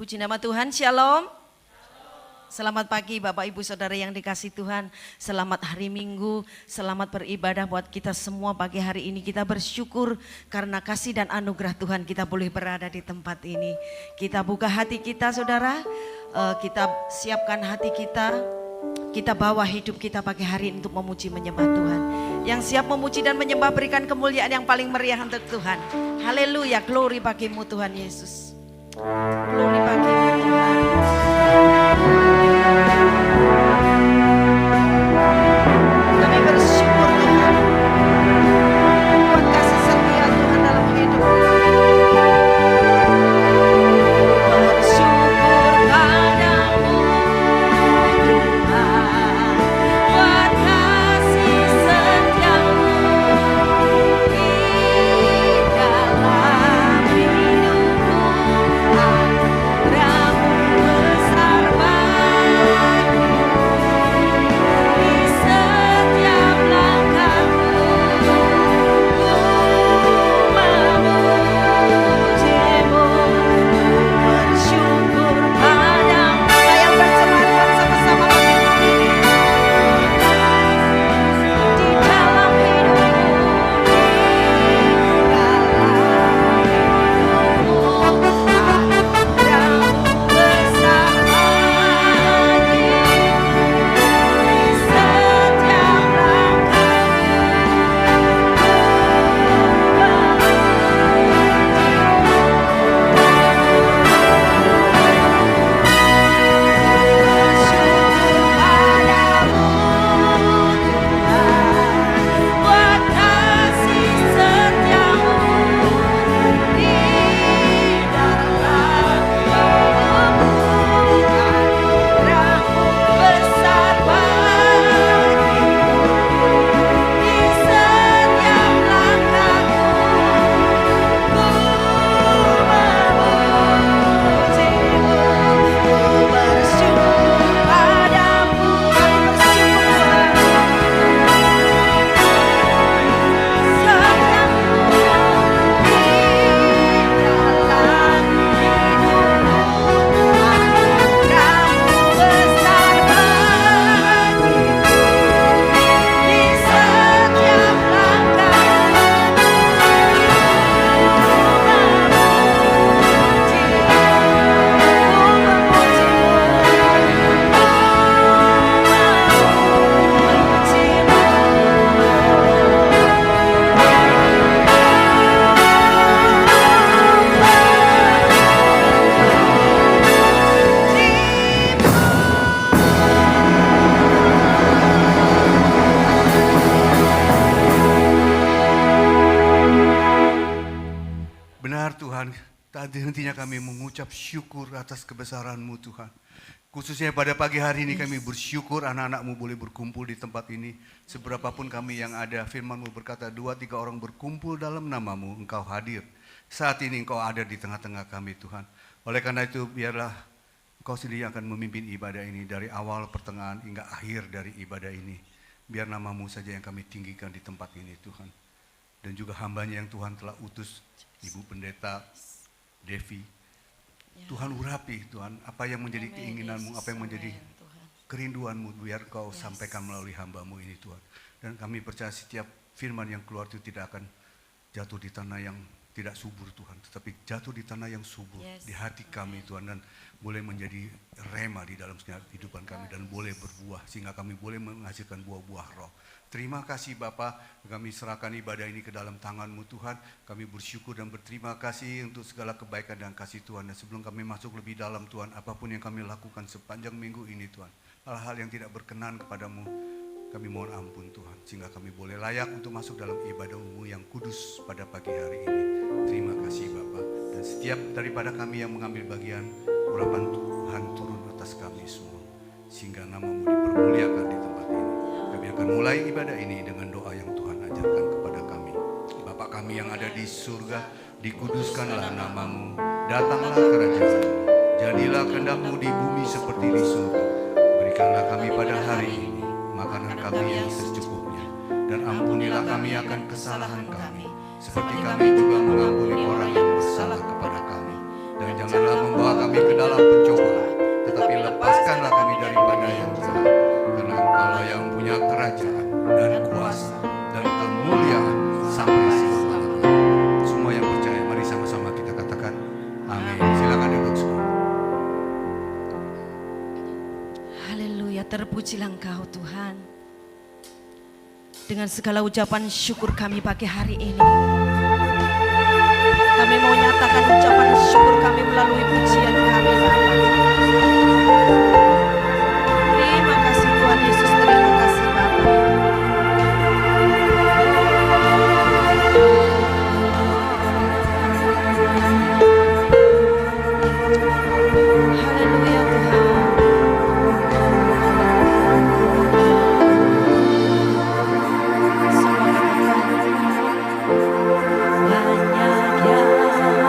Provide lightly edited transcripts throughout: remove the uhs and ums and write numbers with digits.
Puji nama Tuhan, Shalom. Selamat pagi Bapak Ibu Saudara yang dikasih Tuhan. Selamat hari Minggu, selamat beribadah buat kita semua pagi hari ini. Kita bersyukur karena kasih dan anugerah Tuhan kita boleh berada di tempat ini. Kita buka hati kita saudara, kita siapkan hati kita. Kita bawa hidup kita pagi hari ini untuk memuji menyembah Tuhan. Yang siap memuji dan menyembah berikan kemuliaan yang paling meriah untuk Tuhan. Haleluya, glory bagimu Tuhan Yesus. Glory bagimu Tuhan. Kami bersyukur Tuhan buat kasih setia Tuhan dalam hidup kami. Bersyukur padamu Tuhan buat kasih setiamu di dalam hidupku. Anugerahmu besar bagi di setiap langkahku. Ku memujimu, bersyukur padamu. Yang bersemangat sama-sama bagi ini di dalam hidupku, anugerahmu besar bagi di setiap buat kasih setiamu di dalam hidupku. Anugerahmu besar bagi di setiap langkahku. Ku memujimu, ku bersyukur padamu. Benar Tuhan, tak henti-hentinya kami mengucap syukur atas kebesaran-Mu Tuhan. Khususnya pada pagi hari ini kami bersyukur anak-anak-Mu boleh berkumpul di tempat ini. Seberapapun kami yang ada, firman-Mu berkata 2-3 orang berkumpul dalam nama-Mu, Engkau hadir. Saat ini Engkau ada di tengah-tengah kami Tuhan. Oleh karena itu biarlah Engkau sendiri akan memimpin ibadah ini dari awal, pertengahan hingga akhir dari ibadah ini. Biar nama-Mu saja yang kami tinggikan di tempat ini Tuhan. Dan juga hambanya yang Tuhan telah utus, Ibu Pendeta Devi. Tuhan urapi Tuhan, apa yang menjadi keinginanmu, apa yang menjadi kerinduanmu, biar Kau sampaikan melalui hamba-Mu ini Tuhan. Dan kami percaya setiap firman yang keluar itu tidak akan jatuh di tanah yang tidak subur Tuhan, tetapi jatuh di tanah yang subur, di hati kami Tuhan, dan boleh menjadi rema di dalam kehidupan kami dan boleh berbuah sehingga kami boleh menghasilkan buah-buah roh. Terima kasih Bapa, kami serahkan ibadah ini ke dalam tangan-Mu Tuhan. Kami bersyukur dan berterima kasih untuk segala kebaikan dan kasih Tuhan. Dan sebelum kami masuk lebih dalam Tuhan, apapun yang kami lakukan sepanjang minggu ini Tuhan, hal-hal yang tidak berkenan kepadamu, kami mohon ampun Tuhan, sehingga kami boleh layak untuk masuk dalam ibadah-Mu yang kudus pada pagi hari ini. Terima kasih Bapa. Dan setiap daripada kami yang mengambil bagian, urapan Tuhan turun atas kami semua, sehingga nama-Mu dipermuliakan di tempat ini. Kami akan mulai ibadah ini dengan doa yang Tuhan ajarkan kepada kami. Bapa kami yang ada di surga, dikuduskanlah nama-Mu, datanglah kerajaan-Mu, jadilah kehendak-Mu di bumi seperti di surga. Berikanlah kami pada hari ini makanan kami yang secukupnya, dan ampunilah kami akan kesalahan kami, seperti kami juga mengampuni orang yang bersalah kepada kami. Dan janganlah membawa kami ke dalam Terpujilah Engkau Tuhan. Dengan segala ucapan syukur kami pagi hari ini, kami mau nyatakan ucapan syukur kami melalui pujian kami Bapa. Terima kasih Tuhan Yesus, terima kasih Bapa. Haleluya Tuhan. Semua katakan banyak yang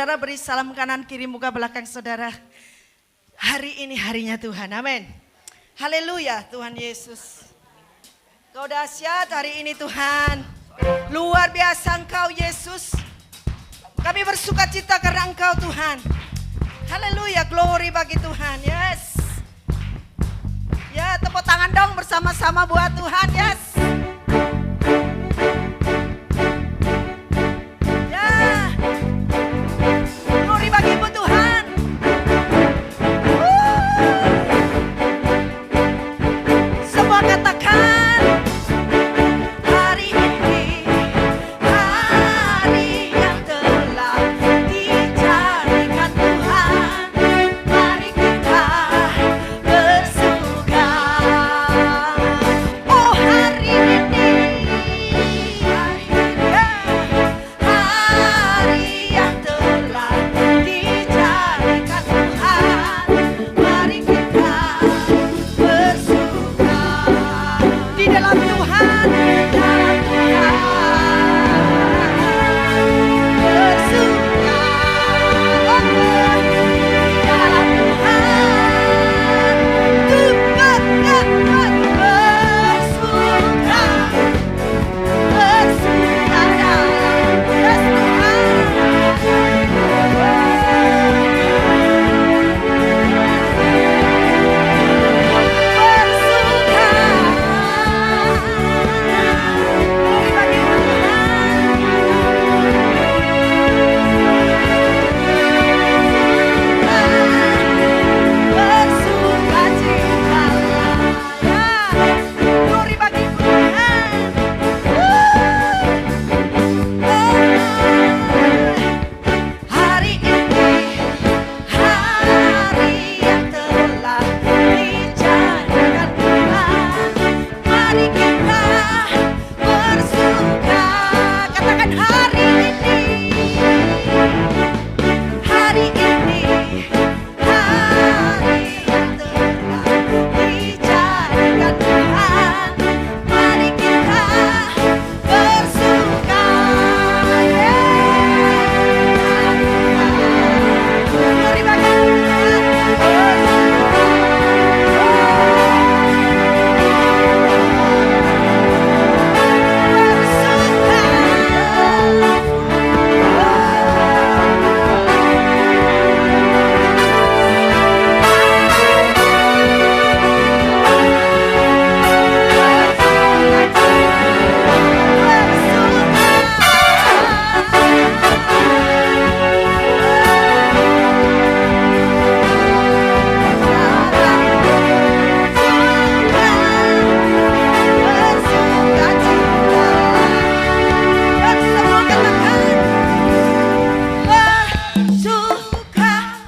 saudara beri salam kanan kiri muka belakang saudara. Hari ini harinya Tuhan, amin. Haleluya, Tuhan Yesus. Kau dahsyat hari ini Tuhan. Luar biasa Engkau Yesus. Kami bersuka cita karena Engkau Tuhan. Haleluya, glory bagi Tuhan, yes. Ya, tepuk tangan dong bersama-sama buat Tuhan, yes. Ya, glory bagi Ibu Tuhan. Semua katakan, hari ini hari yang telah dijadikan Tuhan. Mari kita bersuka. Oh hari ini hari yang telah dijadikan Tuhan. Mari kita bersuka di dalam Tuhan, dalam Tuhan bersuka, dalam Tuhan Tuhan dapat bersuka, bersuka dalam Yesus hari ini hari yang telah dijadikan Tuhan. Mari kita bersuka. Katakan hari ini hari yang telah dijadikan Tuhan. Mari kita bersuka. Glory bagi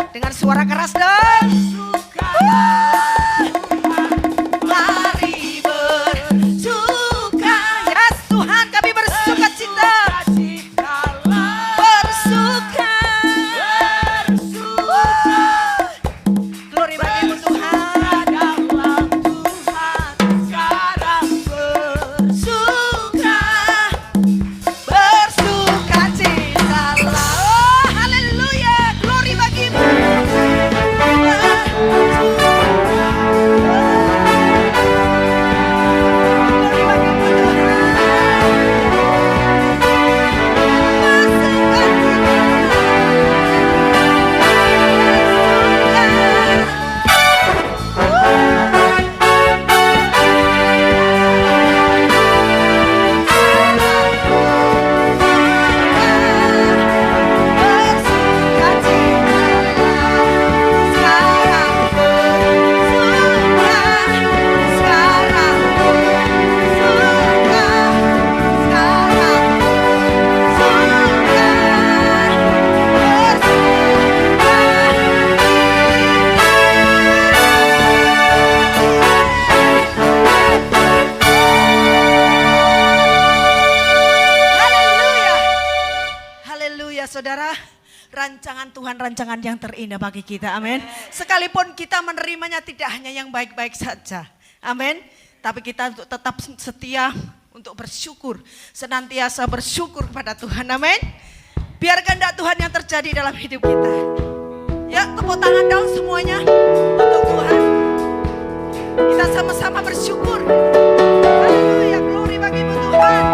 dengan suara keras dong. Mari bersuka. Yes Tuhan, kami bersuka cita. Bersuka. Glory bagi Tuhan. Bersuka. Bersuka citalah. Oh haleluya. Glory bagimu. Glory bagimu saudara, rancangan Tuhan rancangan yang terindah bagi kita, amin. Sekalipun kita menerimanya tidak hanya yang baik-baik saja, amin. Tapi kita untuk tetap setia untuk bersyukur, senantiasa bersyukur kepada Tuhan, amin. Biar kehendak Tuhan yang terjadi dalam hidup kita. Ya, tepuk tangan dong semuanya untuk Tuhan. Kita sama-sama bersyukur. Haleluya, glory bagimu Tuhan.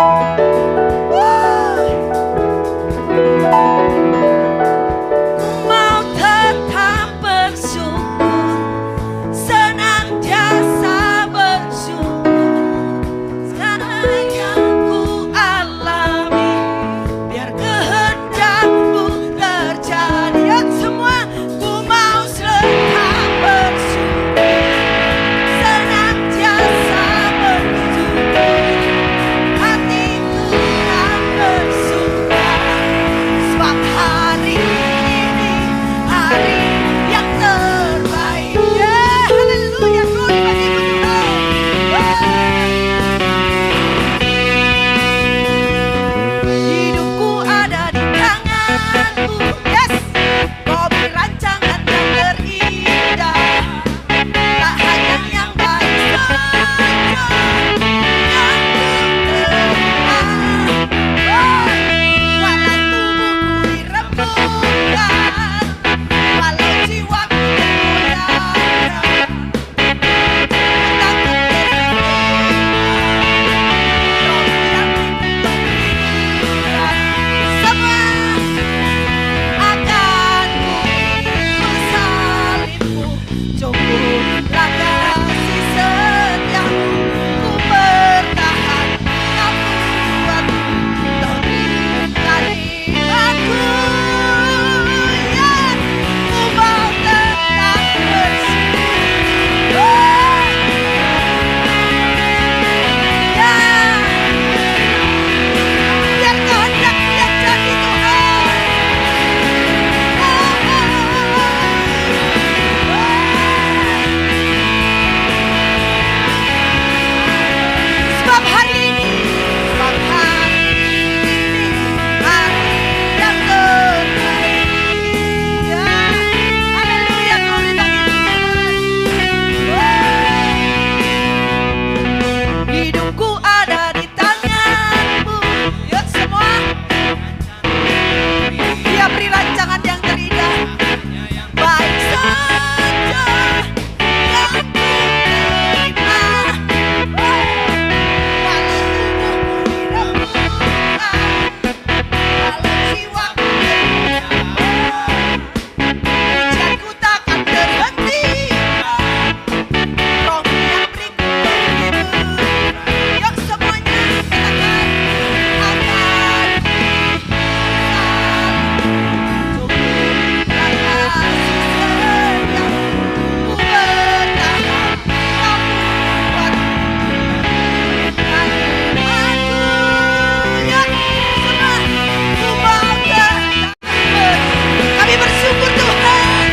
Mau tetap bersyukur, senantiasa bersyukur. Segala yang ku alami, biar kehendak-Mu terjadi. Ya semua, ku mau tetap bersyukur, senantiasa bersyukur. Hatiku tak bersuka, sebab hari ini hari yang terbaik. Ya, haleluya, glory bagimu Tuhan. Hidupku ada di tangan-Mu. Yes, Kau beri rancangan yang terindah. Tak hanya yang baik saja yang ku terima. Walau tubuhku dirembukan, walau jiwaku tergoyahkan, tak semua akan ku salibmu. Cukuplah kasih setiamu, ku bertahan, Kau kuatku, Kau tarimanku. Ya, ku mau tetap bersyukur. Ya, biar kehendak-Mu yang jadi Tuhan. Sebab hari ini hari yang terbaik. Ya, haleluya, glory bagimu Tuhan. Hidupku ada di tangan-Mu. Yuk semua, Dia beri rancangan yang terindah. Baik saja yang ku terima. Walau tubuhku dirembukan, walau jiwaku tergoyahkan, pujianku takkan berhenti. Roh-Mu yang beri bagimu. Yuk semuanya katakan, akan cukuplah kasih setiamu, ku bertahan, Kau kuatku, aku. Ya semua, ku mau tetap kami bersyukur Tuhan.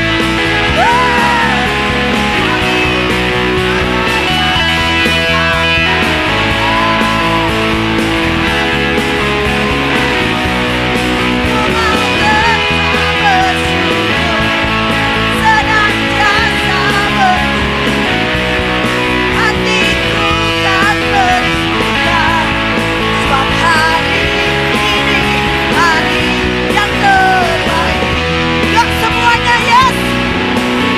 Ku mau tetap bersyukur, senantiasa bersyukur. Hatiku tak bersuka, sebab hari ini hari yang terbaik. Yuk semuanya, yes,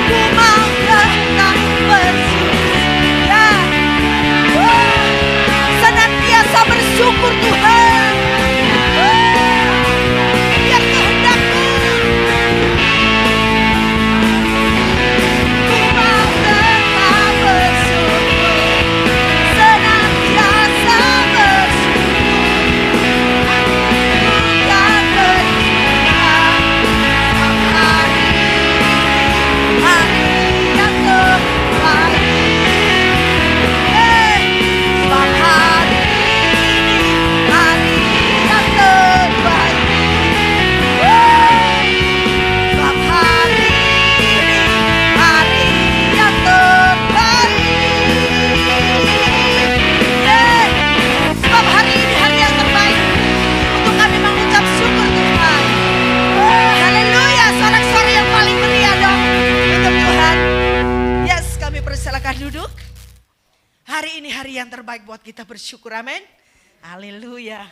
ku mau tetap bersyukur. Ya, senantiasa bersyukur Tuhan. Biar kehendak-Mu. Ku mau tetap bersyukur, senantiasa bersyukur. Hatiku tak bersuka, sebab hari ini hari yang terbaik. Sebab hari ini hari yang terbaik. Sebab hari ini hari yang terbaik. Sebab hari ini hari yang terbaik untuk kami mengucap syukur Tuhan. Haleluya, sorak-sorai yang paling meriah dong untuk Tuhan. Yes, kami persilakan duduk. Hari ini hari yang terbaik buat kita bersyukur, amin. Haleluya.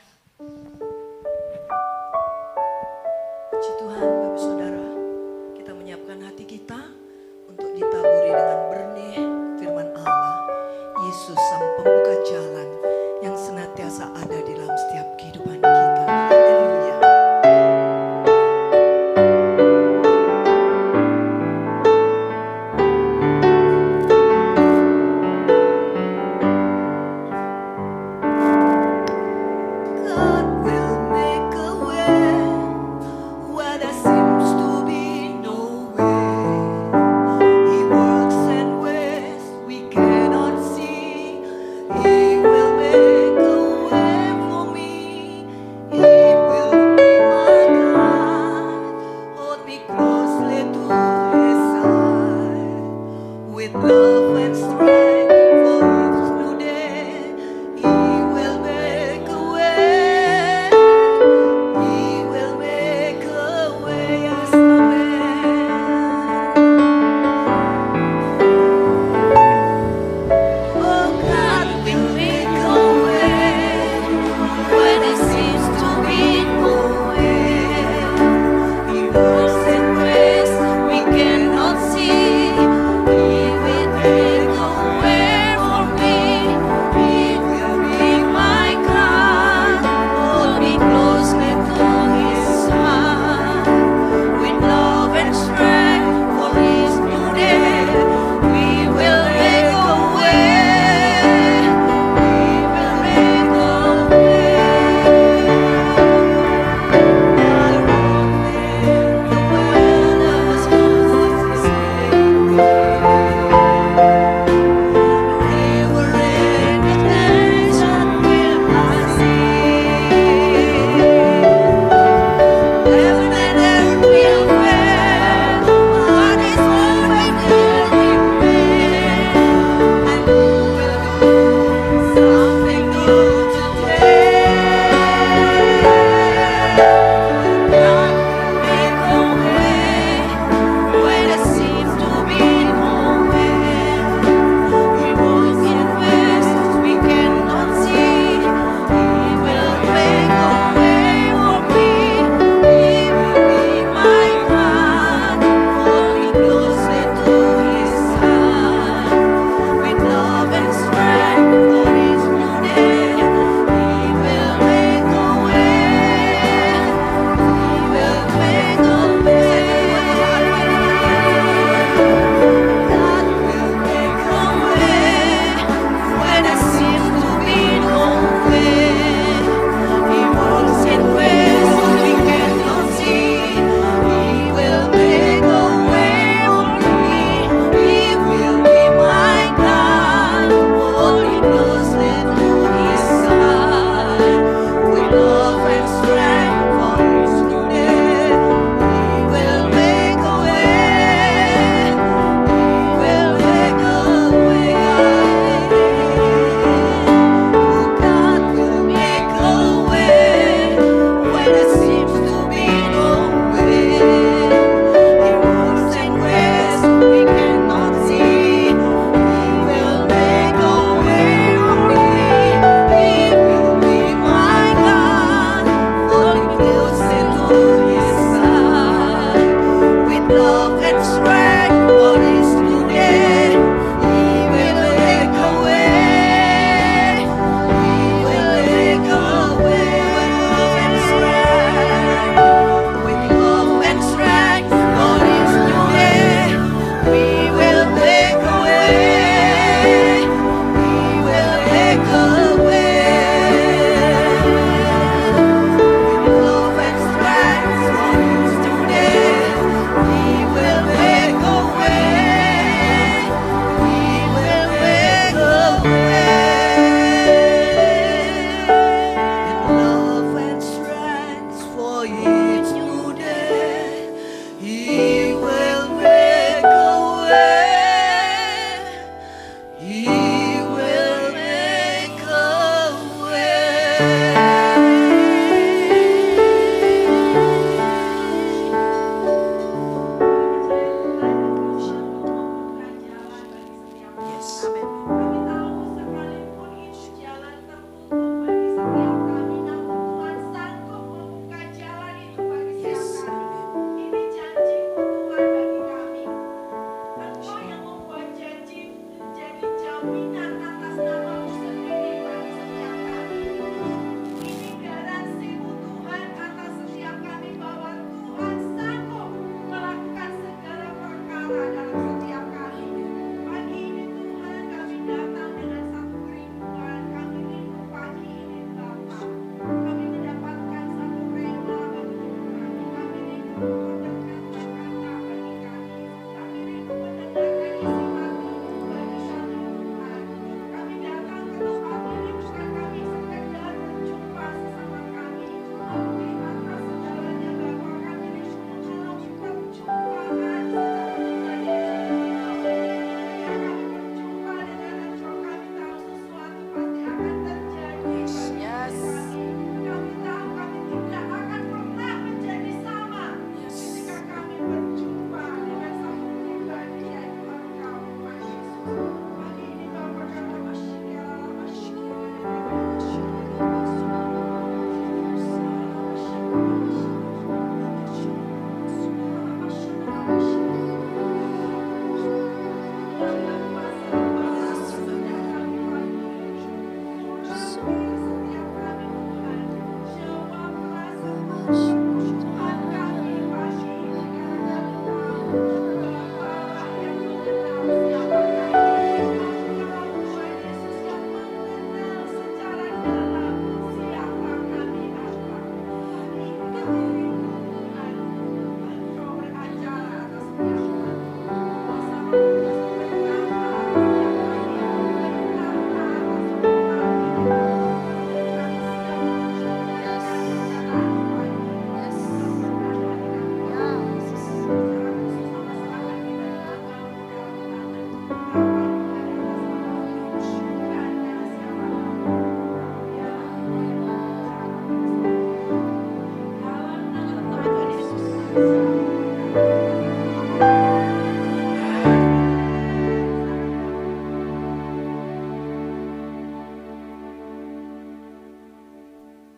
Tuhan, Bapak Saudara, kita menyiapkan hati kita untuk ditaburi dengan benih firman Allah. Yesus sang pembuka jalan yang senantiasa ada di dalam setiap kehidupan kita. Haleluya. God will make a way where there seems to be no way. He works in ways we cannot see. He will make a way for me.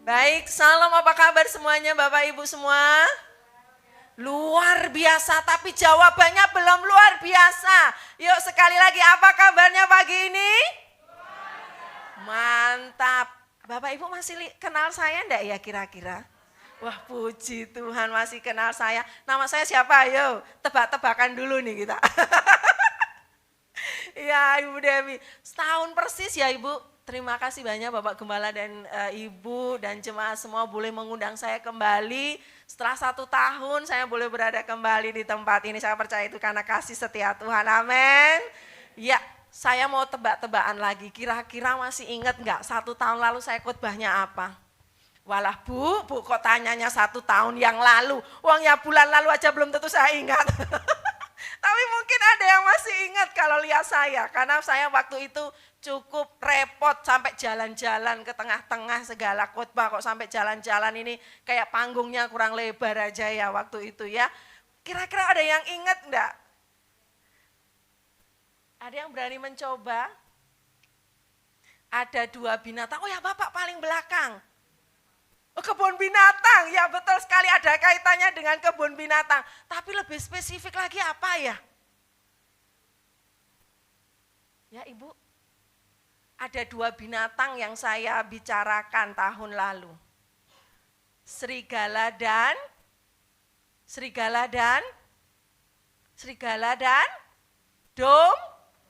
Baik, salam apa kabar semuanya Bapak Ibu semua? Luar biasa, tapi jawabannya belum luar biasa. Yuk sekali lagi, apa kabarnya pagi ini? Mantap. Bapak Ibu masih kenal saya enggak ya kira-kira? Wah puji Tuhan masih kenal saya. Nama saya siapa? Ayo tebak-tebakan dulu nih kita. Ya Ibu Dewi, setahun persis ya Ibu. Terima kasih banyak Bapak Gembala dan Ibu dan jemaat semua boleh mengundang saya kembali. Setelah 1 tahun saya boleh berada kembali di tempat ini. Saya percaya itu karena kasih setia Tuhan, amin. Ya, saya mau tebak-tebakan lagi. Kira-kira masih ingat enggak 1 tahun lalu saya khotbahnya apa? Walah Bu kok tanyanya 1 tahun yang lalu. Uangnya bulan lalu aja belum tentu saya ingat. Tapi mungkin ada yang masih ingat kalau lihat saya. Karena saya waktu itu cukup repot sampai jalan-jalan ke tengah-tengah segala khotbah. Kok sampai jalan-jalan ini kayak panggungnya kurang lebar aja ya waktu itu ya. Kira-kira ada yang ingat enggak? Ada yang berani mencoba? Ada 2 binatang. Oh ya Bapak paling belakang. Oh, kebun binatang, ya betul sekali ada kaitannya dengan kebun binatang. Tapi lebih spesifik lagi apa ya? Ya Ibu, ada 2 binatang yang saya bicarakan tahun lalu. Serigala dan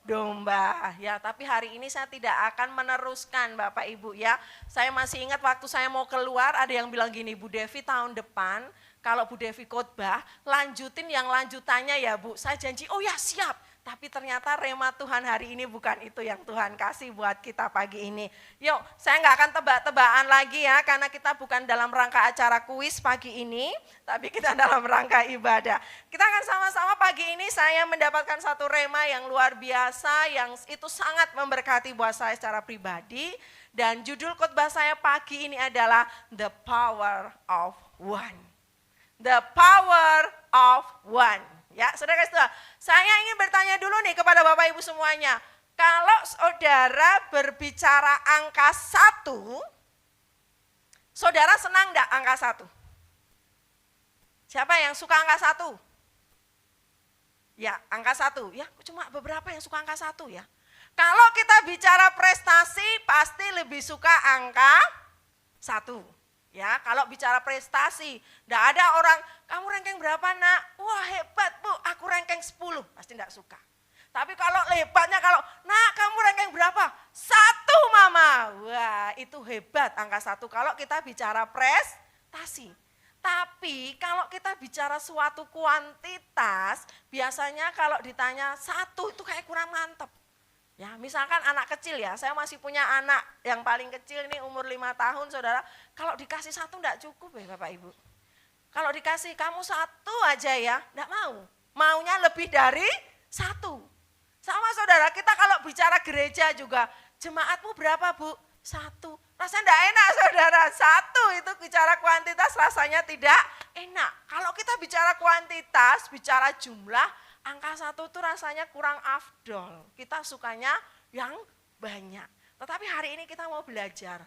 domba. Ya, tapi hari ini saya tidak akan meneruskan Bapak Ibu ya. Saya masih ingat waktu saya mau keluar ada yang bilang gini, Bu Devi tahun depan kalau Bu Devi khotbah lanjutin yang lanjutannya ya Bu. Saya janji, oh ya siap. Tapi ternyata rema Tuhan hari ini bukan itu yang Tuhan kasih buat kita pagi ini. Yuk, saya nggak akan tebak-tebakan lagi ya, karena kita bukan dalam rangka acara kuis pagi ini, tapi kita dalam rangka ibadah. Kita akan sama-sama pagi ini saya mendapatkan satu rema yang luar biasa, yang itu sangat memberkati buat saya secara pribadi. Dan judul khotbah saya pagi ini adalah The Power of One. The Power of One. Ya, saudara-saudara, saya ingin bertanya dulu nih kepada Bapak Ibu semuanya. Kalau saudara berbicara angka 1, saudara senang enggak angka 1? Siapa yang suka angka 1? Ya, angka 1. Ya, cuma beberapa yang suka angka 1 ya. Kalau kita bicara prestasi, pasti lebih suka angka 1. Ya, kalau bicara prestasi, enggak ada orang, kamu ranking berapa nak? Wah hebat Bu, aku ranking 10, pasti enggak suka. Tapi kalau hebatnya kalau, nak kamu ranking berapa? 1 mama, wah itu hebat angka 1 kalau kita bicara prestasi. Tapi kalau kita bicara suatu kuantitas, biasanya kalau ditanya 1 itu kayak kurang mantep. Ya, misalkan anak kecil ya, saya masih punya anak yang paling kecil ini umur 5 tahun saudara, kalau dikasih 1 enggak cukup ya Bapak Ibu. Kalau dikasih kamu 1 aja ya, enggak mau. Maunya lebih dari 1. Sama saudara, kita kalau bicara gereja juga, jemaatmu berapa Bu? 1. Rasanya enggak enak saudara, 1 itu bicara kuantitas rasanya tidak enak. Kalau kita bicara kuantitas, bicara jumlah, angka 1 itu rasanya kurang afdol. Kita sukanya yang banyak. Tetapi hari ini kita mau belajar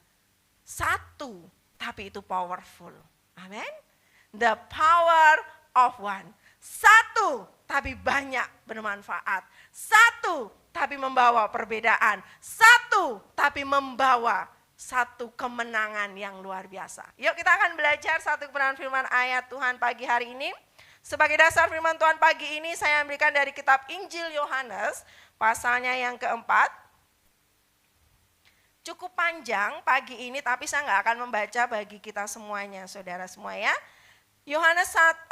1, tapi itu powerful. Amin. The power of one. 1, tapi banyak bermanfaat. 1, tapi membawa perbedaan. 1, tapi membawa satu kemenangan yang luar biasa. Yuk kita akan belajar satu kebenaran firman ayat Tuhan pagi hari ini. Sebagai dasar firman Tuhan pagi ini saya ambilkan dari kitab Injil Yohanes pasalnya yang keempat. Cukup panjang pagi ini tapi saya nggak akan membaca bagi kita semuanya saudara semua ya. Yohanes 4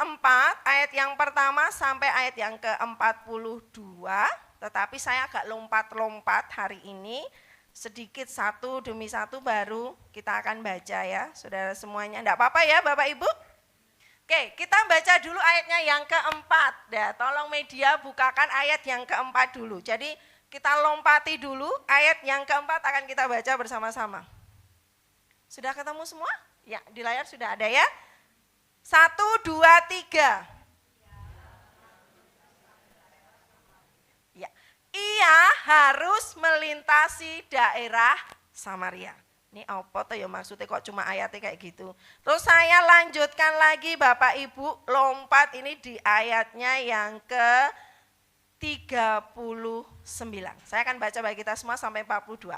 ayat yang pertama sampai ayat yang ke-42. Tetapi saya agak lompat-lompat hari ini. Sedikit satu demi satu baru kita akan baca ya saudara semuanya. Enggak apa-apa ya Bapak Ibu? Oke, kita baca dulu ayatnya yang keempat. Ya, tolong media bukakan ayat yang keempat dulu. Jadi kita lompati dulu ayat yang keempat akan kita baca bersama-sama. Sudah ketemu semua? Ya, di layar sudah ada ya. 1, 2, 3. Ya, ia harus melintasi daerah Samaria. Ini apa tuh ya maksudnya kok cuma ayatnya kayak gitu. Terus saya lanjutkan lagi Bapak Ibu, lompat ini di ayatnya yang ke 39. Saya akan baca bagi kita semua sampai 42.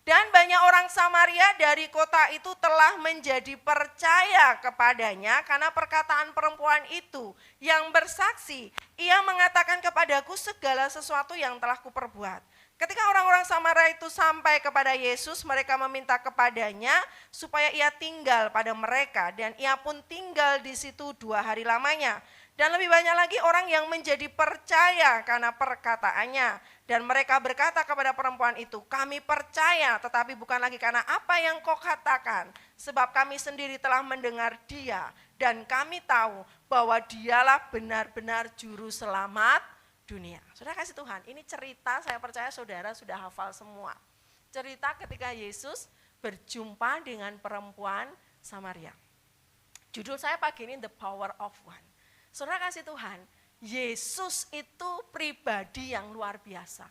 Dan banyak orang Samaria dari kota itu telah menjadi percaya kepadanya karena perkataan perempuan itu yang bersaksi. Ia mengatakan kepadaku segala sesuatu yang telah kuperbuat. Ketika orang-orang Samaria itu sampai kepada Yesus, mereka meminta kepadanya supaya ia tinggal pada mereka. Dan ia pun tinggal di situ 2 hari lamanya. Dan lebih banyak lagi orang yang menjadi percaya karena perkataannya. Dan mereka berkata kepada perempuan itu, kami percaya tetapi bukan lagi karena apa yang kau katakan. Sebab kami sendiri telah mendengar dia dan kami tahu bahwa dialah benar-benar juru selamat dunia. Saudara kasih Tuhan, ini cerita saya percaya saudara sudah hafal semua. Cerita ketika Yesus berjumpa dengan perempuan Samaria. Judul saya pagi ini The Power of One. Saudara kasih Tuhan, Yesus itu pribadi yang luar biasa.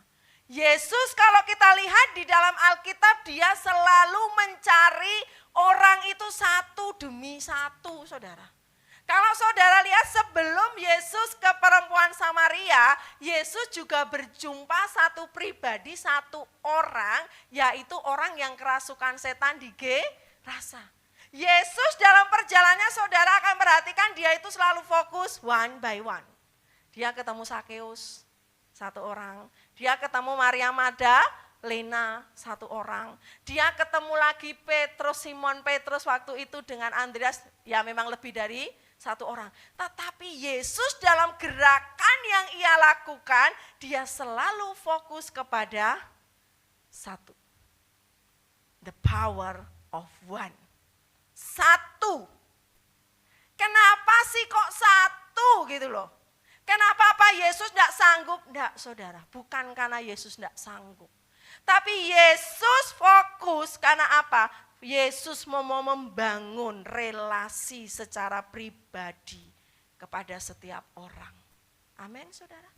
Yesus kalau kita lihat di dalam Alkitab dia selalu mencari orang itu satu demi satu saudara. Kalau saudara lihat sebelum Yesus ke perempuan Samaria, Yesus juga berjumpa satu pribadi, satu orang, yaitu orang yang kerasukan setan di Gerasa. Yesus dalam perjalanannya saudara akan perhatikan dia itu selalu fokus one by one. Dia ketemu Sakeus, satu orang. Dia ketemu Maria Magdalena, satu orang. Dia ketemu lagi Petrus, Simon Petrus waktu itu dengan Andreas, ya memang lebih dari satu orang. Tetapi Yesus dalam gerakan yang ia lakukan, dia selalu fokus kepada satu. The power of one. Satu. Kenapa sih kok satu gitu loh? Kenapa apa Yesus tidak sanggup? Tidak saudara, bukan karena Yesus tidak sanggup. Tapi Yesus fokus karena apa? Yesus mau membangun relasi secara pribadi kepada setiap orang. Amin saudara.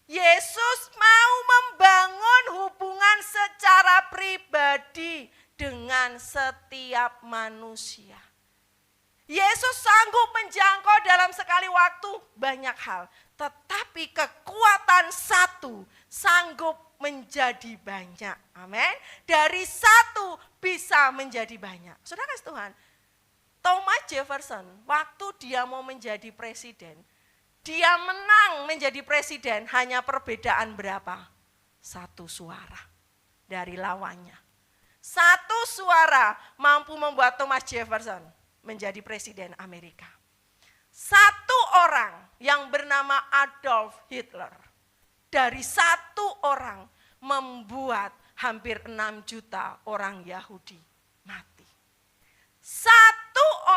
Yesus mau membangun hubungan secara pribadi dengan setiap manusia. Yesus sanggup menjangkau dalam sekali waktu banyak hal. Tetapi kekuatan satu sanggup menjadi banyak. Amin. Dari satu bisa menjadi banyak. Saudara kasih Tuhan, Thomas Jefferson waktu dia mau menjadi presiden, dia menang menjadi presiden hanya perbedaan berapa? 1 suara dari lawannya. 1 suara mampu membuat Thomas Jefferson menjadi presiden Amerika. 1 orang yang bernama Adolf Hitler, dari 1 orang membuat hampir 6 juta orang Yahudi mati. 1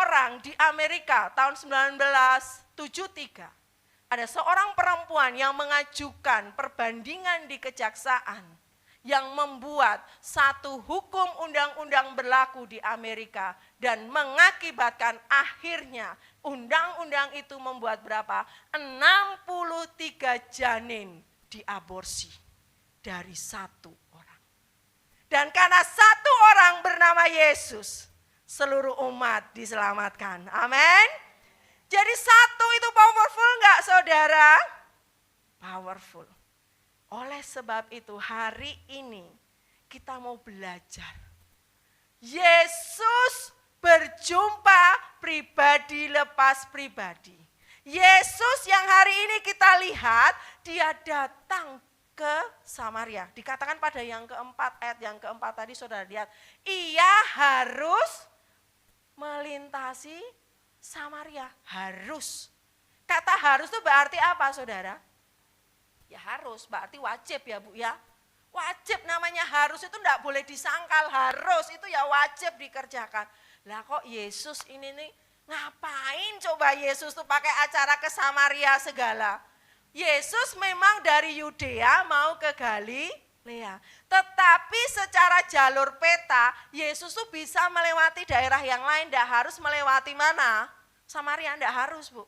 orang di Amerika tahun 1973, ada seorang perempuan yang mengajukan perbandingan di kejaksaan yang membuat satu hukum undang-undang berlaku di Amerika dan mengakibatkan akhirnya undang-undang itu membuat berapa? 63 janin diaborsi dari 1 orang. Dan karena 1 orang bernama Yesus, seluruh umat diselamatkan. Amin. Jadi 1 itu powerful enggak saudara? Powerful. Oleh sebab itu hari ini kita mau belajar. Yesus berjumpa pribadi lepas pribadi. Yesus yang hari ini kita lihat, dia datang ke Samaria. Dikatakan pada yang keempat, ayat yang keempat tadi saudara lihat. Ia harus melintasi Samaria. Harus. Kata harus itu berarti apa saudara? Ya harus, berarti wajib ya Bu ya. Wajib namanya harus itu enggak boleh disangkal, harus itu ya wajib dikerjakan. Lah kok Yesus ini nih ngapain coba Yesus tuh pakai acara ke Samaria segala. Yesus memang dari Yudea mau ke Galilea. Tetapi secara jalur peta Yesus tuh bisa melewati daerah yang lain, enggak harus melewati mana? Samaria enggak harus Bu.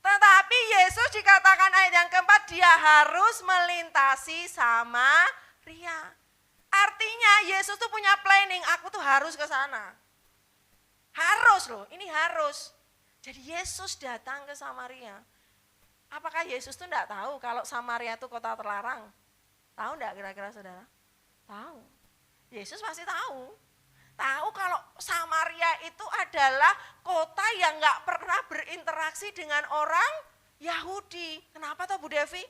Tetapi Yesus dikatakan ayat yang keempat dia harus melintasi Samaria. Artinya Yesus tuh punya planning, aku tuh harus ke sana. Harus loh, ini harus. Jadi Yesus datang ke Samaria. Apakah Yesus tuh enggak tahu kalau Samaria itu kota terlarang? Tahu enggak kira-kira saudara? Tahu. Yesus pasti tahu. Tahu kalau Samaria itu adalah kota yang enggak pernah berinteraksi dengan orang Yahudi. Kenapa toh Bu Devi?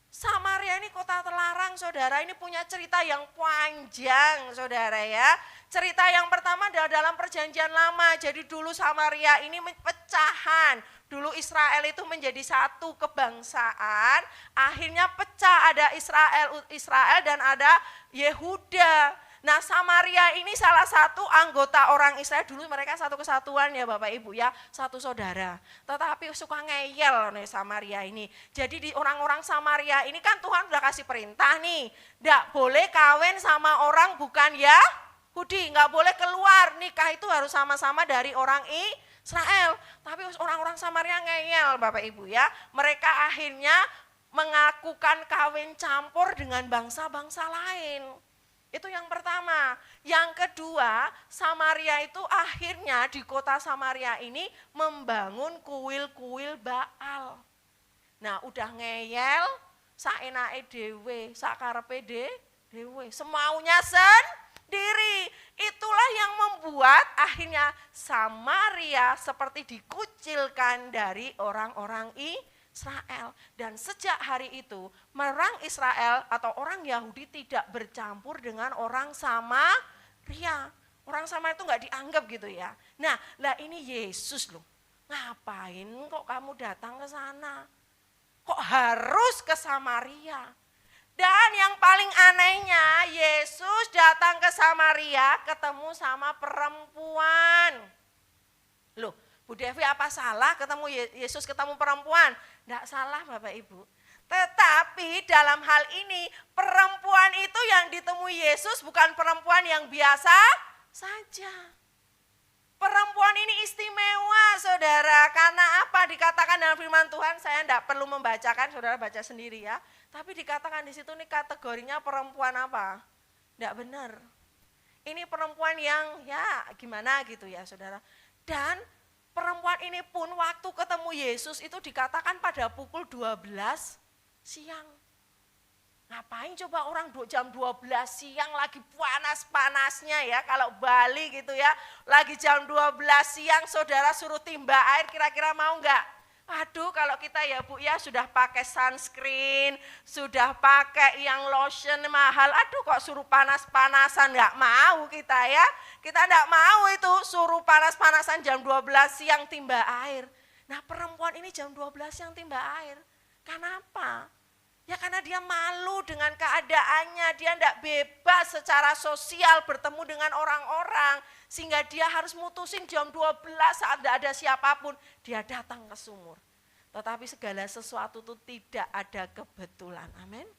Samaria ini kota terlarang saudara, ini punya cerita yang panjang saudara ya. Cerita yang pertama adalah dalam perjanjian lama, jadi dulu Samaria ini pecahan. Dulu Israel itu menjadi satu kebangsaan, akhirnya pecah, ada Israel dan ada Yehuda. Nah Samaria ini salah satu anggota orang Israel, dulu mereka satu kesatuan ya Bapak Ibu ya, satu saudara. Tetapi suka ngeyel nih Samaria ini. Jadi di orang-orang Samaria ini kan Tuhan udah kasih perintah nih, enggak boleh kawin sama orang bukan Yahudi, enggak boleh keluar, nikah itu harus sama-sama dari orang Israel. Tapi orang-orang Samaria ngeyel Bapak Ibu ya, mereka akhirnya mengakukan kawin campur dengan bangsa-bangsa lain. Itu yang pertama. Yang kedua, Samaria itu akhirnya di kota Samaria ini membangun kuil-kuil Baal. Nah udah ngeyel, saenake dewe, sakarepe dewe, semaunya sendiri. Itulah yang membuat akhirnya Samaria seperti dikucilkan dari orang-orang Israel. Dan sejak hari itu orang Israel atau orang Yahudi tidak bercampur dengan orang Samaria. Orang Samaria itu enggak dianggap gitu ya. Nah, ini Yesus loh. Ngapain kok kamu datang ke sana? Kok harus ke Samaria? Dan yang paling anehnya Yesus datang ke Samaria ketemu sama perempuan. Loh, Bu Devi apa salah ketemu Yesus ketemu perempuan? Enggak salah Bapak Ibu. Tetapi dalam hal ini perempuan itu yang ditemui Yesus bukan perempuan yang biasa saja. Perempuan ini istimewa saudara, karena apa? Dikatakan dalam firman Tuhan, saya enggak perlu membacakan, saudara baca sendiri ya. Tapi dikatakan di situ nih kategorinya perempuan apa? Enggak benar. Ini perempuan yang ya gimana gitu ya saudara. Dan perempuan ini pun waktu ketemu Yesus itu dikatakan pada pukul 12 siang. Ngapain coba orang jam 12 siang lagi panas-panasnya ya, kalau Bali gitu ya, lagi jam 12 siang saudara suruh timba air, kira-kira mau enggak? Aduh kalau kita ya Bu ya sudah pakai sunscreen, sudah pakai yang lotion mahal, aduh kok suruh panas-panasan, enggak mau kita ya. Kita enggak mau itu suruh panas-panasan jam 12 siang timba air. Nah perempuan ini jam 12 siang timba air, kenapa? Ya karena dia malu dengan keadaannya, dia enggak bebas secara sosial bertemu dengan orang-orang. Sehingga dia harus mutusin jam 12 saat tidak ada siapapun, dia datang ke sumur. Tetapi segala sesuatu itu tidak ada kebetulan, amin.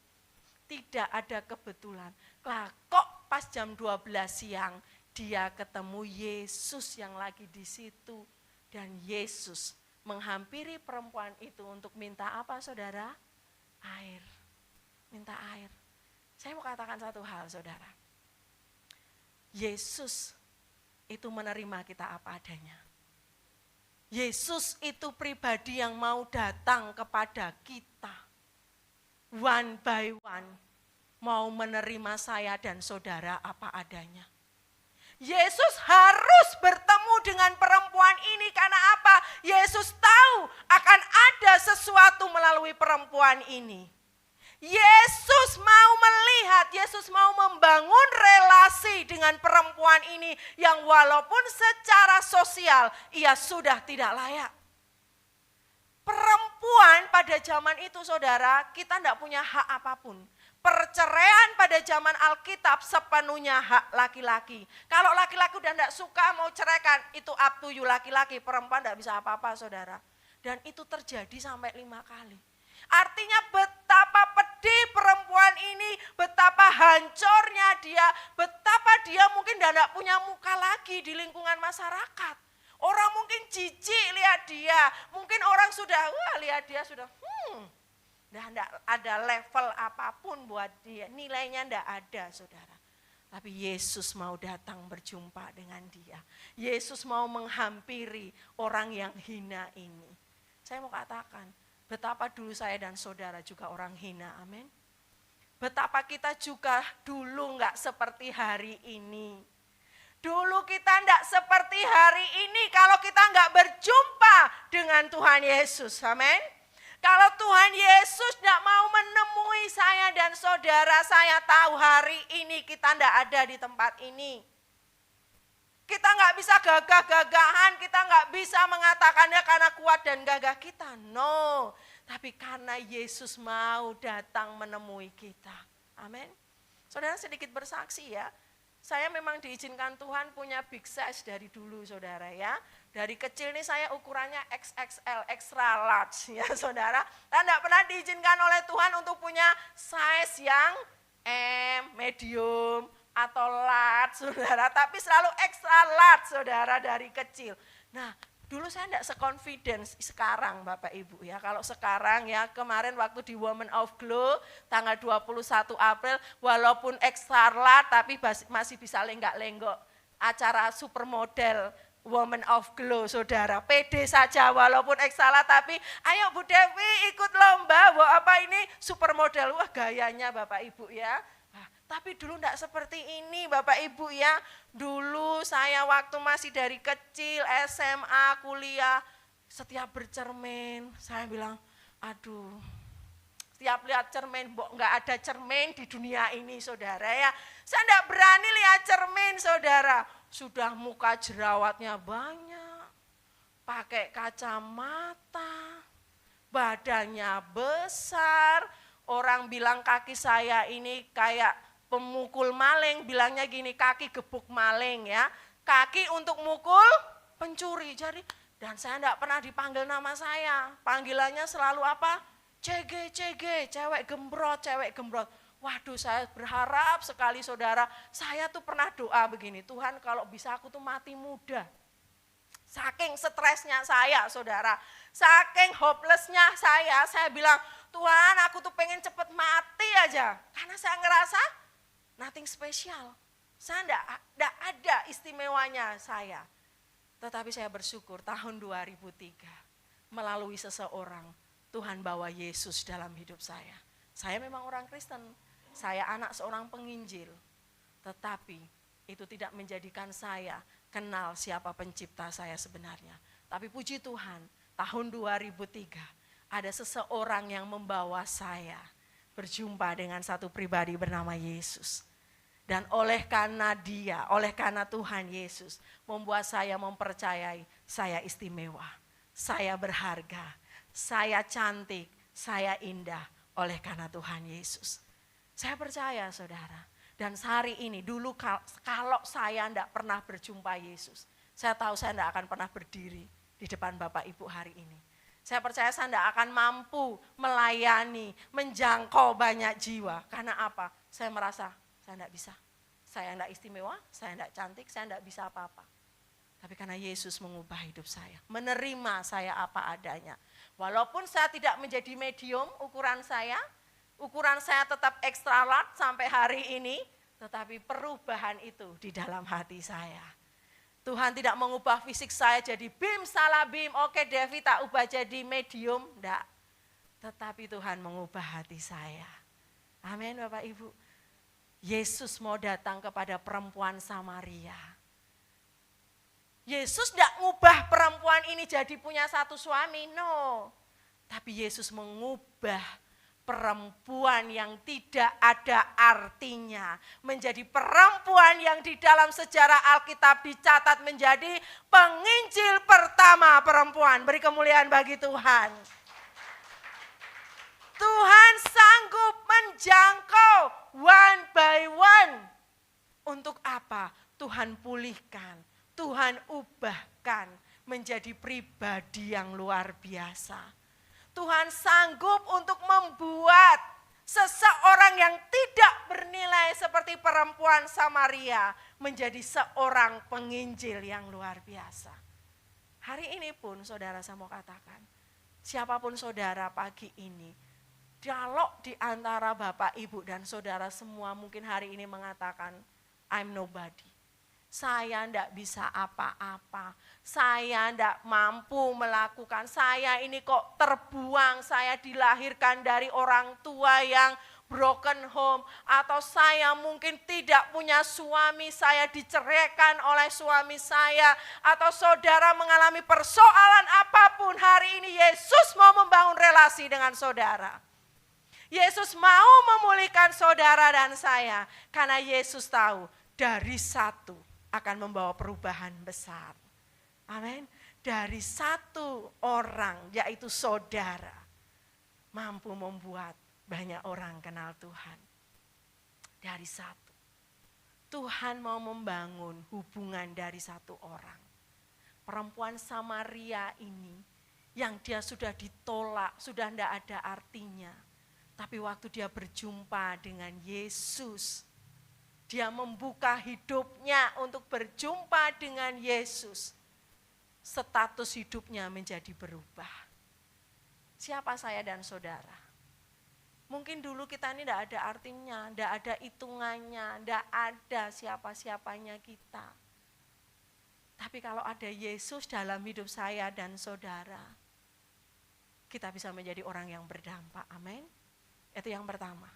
Tidak ada kebetulan. Lah kok pas jam 12 siang dia ketemu Yesus yang lagi di situ. Dan Yesus menghampiri perempuan itu untuk minta apa saudara? Air, minta air. Saya mau katakan satu hal saudara. Yesus itu menerima kita apa adanya. Yesus itu pribadi yang mau datang kepada kita. One by one. Mau menerima saya dan saudara apa adanya. Yesus harus bertemu dengan perempuan ini karena apa? Yesus tahu akan ada sesuatu melalui perempuan ini. Yesus mau melihat, Yesus mau membangun relasi dengan perempuan ini yang walaupun secara sosial ia sudah tidak layak. Perempuan pada zaman itu saudara, kita tidak punya hak apapun. Perceraian pada zaman Alkitab sepenuhnya hak laki-laki. Kalau laki-laki udah tidak suka mau ceraikan, itu up to you laki-laki, perempuan tidak bisa apa-apa saudara. Dan itu terjadi sampai 5 kali. Artinya betapa pedih perempuan ini, betapa hancurnya dia, betapa dia mungkin tidak punya muka lagi di lingkungan masyarakat. Orang mungkin jijik lihat dia, mungkin orang sudah, lihat dia sudah, enggak ada level apapun buat dia, nilainya enggak ada saudara. Tapi Yesus mau datang berjumpa dengan dia. Yesus mau menghampiri orang yang hina ini. Saya mau katakan, betapa dulu saya dan saudara juga orang hina, amin. Betapa kita juga dulu enggak seperti hari ini. Dulu kita enggak seperti hari ini kalau kita enggak berjumpa dengan Tuhan Yesus, amin. Kalau Tuhan Yesus enggak mau menemui saya dan saudara, saya tahu hari ini kita enggak ada di tempat ini. Kita enggak bisa gagah-gagahan, kita enggak bisa mengatakannya karena kuat dan gagah kita. No, tapi karena Yesus mau datang menemui kita. Amin. Saudara sedikit bersaksi ya. Saya memang diizinkan Tuhan punya big size dari dulu saudara ya. Dari kecil nih saya ukurannya XXL, extra large ya saudara. Dan tidak pernah diizinkan oleh Tuhan untuk punya size yang M, medium, atau large saudara. Tapi selalu extra large saudara dari kecil. Nah dulu saya tidak se-confidence sekarang Bapak Ibu ya. Kalau sekarang ya kemarin waktu di Women of Glow tanggal 21 April walaupun extra large tapi masih bisa lenggak-lenggok. Acara supermodel Women of Glow saudara. Pede saja walaupun extra large tapi ayo Bu Devi ikut lomba. Wah apa ini supermodel. Wah gayanya Bapak Ibu ya. Tapi dulu enggak seperti ini Bapak Ibu ya. Dulu saya waktu masih dari kecil SMA, kuliah, setiap bercermin saya bilang, aduh setiap lihat cermin, enggak ada cermin di dunia ini saudara ya. Saya enggak berani lihat cermin saudara. Sudah muka jerawatnya banyak, pakai kacamata, badannya besar, orang bilang kaki saya ini kayak pemukul maling, bilangnya gini kaki gebuk maling ya. Kaki untuk mukul pencuri. Jadi dan saya enggak pernah dipanggil nama saya. Panggilannya selalu apa? CG, cewek gembrot, cewek gembrot. Waduh saya berharap sekali saudara, saya tuh pernah doa begini, Tuhan kalau bisa aku tuh mati muda. Saking stresnya saya saudara, saking hopelessnya saya bilang, Tuhan aku tuh pengen cepet mati aja. Karena saya ngerasa nothing special. Saya enggak ada istimewanya saya. Tetapi saya bersyukur tahun 2003 melalui seseorang Tuhan bawa Yesus dalam hidup saya. Saya memang orang Kristen, saya anak seorang penginjil. Tetapi itu tidak menjadikan saya kenal siapa pencipta saya sebenarnya. Tapi puji Tuhan tahun 2003 ada seseorang yang membawa saya berjumpa dengan satu pribadi bernama Yesus. Dan oleh karena dia, oleh karena Tuhan Yesus membuat saya mempercayai saya istimewa, saya berharga, saya cantik, saya indah oleh karena Tuhan Yesus. Saya percaya saudara, dan hari ini dulu kalau saya tidak pernah berjumpa Yesus, saya tahu saya tidak akan pernah berdiri di depan Bapak Ibu hari ini. Saya percaya saya tidak akan mampu melayani, menjangkau banyak jiwa. Karena apa? Saya merasa saya tidak bisa. Saya tidak istimewa, saya tidak cantik, saya tidak bisa apa-apa. Tapi karena Yesus mengubah hidup saya, menerima saya apa adanya. Walaupun saya tidak menjadi medium ukuran saya tetap extra large sampai hari ini, tetapi perubahan itu di dalam hati saya. Tuhan tidak mengubah fisik saya jadi bim salah bim, oke Devi tak ubah jadi medium, enggak. Tetapi Tuhan mengubah hati saya. Amin Bapak Ibu. Yesus mau datang kepada perempuan Samaria. Yesus tidak ngubah perempuan ini jadi punya satu suami, no. Tapi Yesus mengubah perempuan yang tidak ada artinya menjadi perempuan yang di dalam sejarah Alkitab dicatat menjadi penginjil pertama perempuan. Beri kemuliaan bagi Tuhan. Tuhan sanggup menjangkau one by one. Untuk apa? Tuhan pulihkan, Tuhan ubahkan menjadi pribadi yang luar biasa. Tuhan sanggup untuk membuat seseorang yang tidak bernilai seperti perempuan Samaria menjadi seorang penginjil yang luar biasa. Hari ini pun saudara saya mau katakan, siapapun saudara pagi ini, kalau di antara Bapak, Ibu, dan saudara semua mungkin hari ini mengatakan, I'm nobody. Saya tidak bisa apa-apa, saya tidak mampu melakukan, saya ini kok terbuang, saya dilahirkan dari orang tua yang broken home, atau saya mungkin tidak punya suami, saya diceraikan oleh suami saya, atau saudara mengalami persoalan apapun, hari ini Yesus mau membangun relasi dengan saudara. Yesus mau memulihkan saudara dan saya, karena Yesus tahu dari satu akan membawa perubahan besar. Amin. Dari satu orang, yaitu saudara, mampu membuat banyak orang kenal Tuhan. Dari satu. Tuhan mau membangun hubungan dari satu orang. Perempuan Samaria ini, yang dia sudah ditolak, sudah tidak ada artinya. Tapi waktu dia berjumpa dengan Yesus, dia membuka hidupnya untuk berjumpa dengan Yesus. Status hidupnya menjadi berubah. Siapa saya dan saudara? Mungkin dulu kita ini tidak ada artinya, tidak ada hitungannya, tidak ada siapa-siapanya kita. Tapi kalau ada Yesus dalam hidup saya dan saudara, kita bisa menjadi orang yang berdampak. Amin. Itu yang pertama.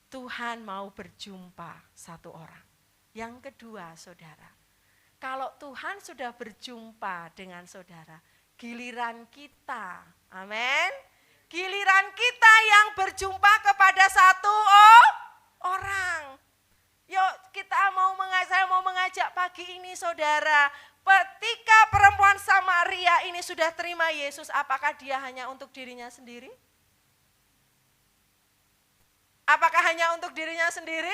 Tuhan mau berjumpa satu orang. Yang kedua, saudara, kalau Tuhan sudah berjumpa dengan saudara, giliran kita, amin, giliran kita yang berjumpa kepada satu orang. Yuk saya mau mengajak pagi ini saudara, ketika perempuan Samaria ini sudah terima Yesus, apakah dia hanya untuk dirinya sendiri? Apakah hanya untuk dirinya sendiri?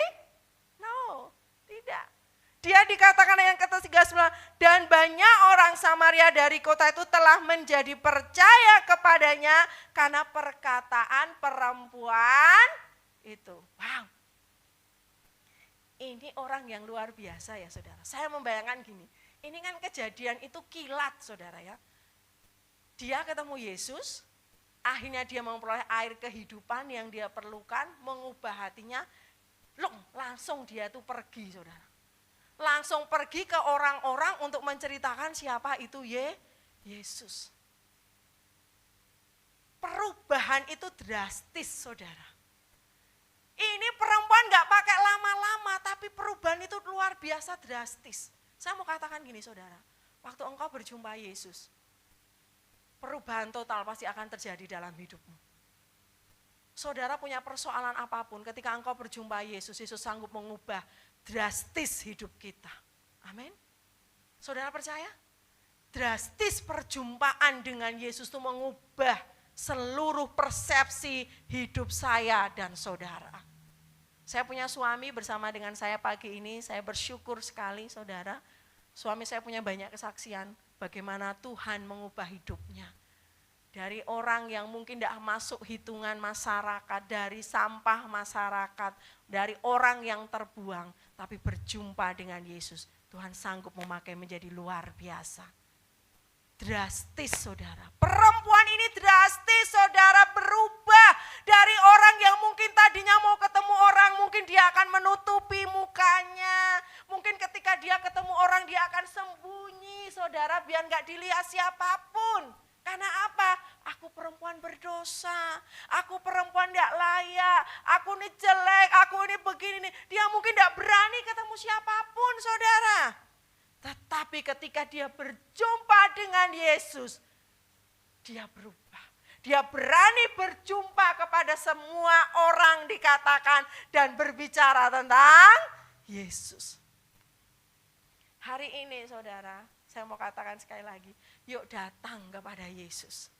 No, tidak. Dia dikatakan yang ke-39, dan banyak orang Samaria dari kota itu telah menjadi percaya kepadanya karena perkataan perempuan itu. Wow. Ini orang yang luar biasa ya saudara. Saya membayangkan gini, ini kan kejadian itu kilat saudara ya. Dia ketemu Yesus, akhirnya dia memperoleh air kehidupan yang dia perlukan, mengubah hatinya, langsung dia tuh pergi saudara. Langsung pergi ke orang-orang untuk menceritakan siapa itu Yesus. Perubahan itu drastis saudara. Ini perempuan gak pakai lama-lama, tapi perubahan itu luar biasa drastis. Saya mau katakan gini saudara, waktu engkau berjumpa Yesus, perubahan total pasti akan terjadi dalam hidupmu. Saudara punya persoalan apapun, ketika engkau berjumpa Yesus, Yesus sanggup mengubah drastis hidup kita. Amin. Saudara percaya? Drastis perjumpaan dengan Yesus itu mengubah seluruh persepsi hidup saya dan saudara. Saya punya suami bersama dengan saya pagi ini, saya bersyukur sekali saudara. Suami saya punya banyak kesaksian bagaimana Tuhan mengubah hidupnya. Dari orang yang mungkin tidak masuk hitungan masyarakat, dari sampah masyarakat, dari orang yang terbuang, tapi berjumpa dengan Yesus. Tuhan sanggup memakai menjadi luar biasa. Drastis saudara, perempuan ini drastis saudara, berubah dari orang yang mungkin tadinya mau ketemu orang, mungkin dia akan menutupi mukanya. Mungkin ketika dia ketemu orang dia akan sembunyi saudara, biar gak dilihat siapapun. Karena apa? Aku perempuan berdosa, aku perempuan gak layak, aku ini jelek, aku ini begini. Dia mungkin gak berani ketemu siapapun saudara. Tetapi ketika dia berjumpa dengan Yesus, dia berubah. Dia berani berjumpa kepada semua orang dikatakan dan berbicara tentang Yesus. Hari ini saudara, saya mau katakan sekali lagi, yuk datang kepada Yesus.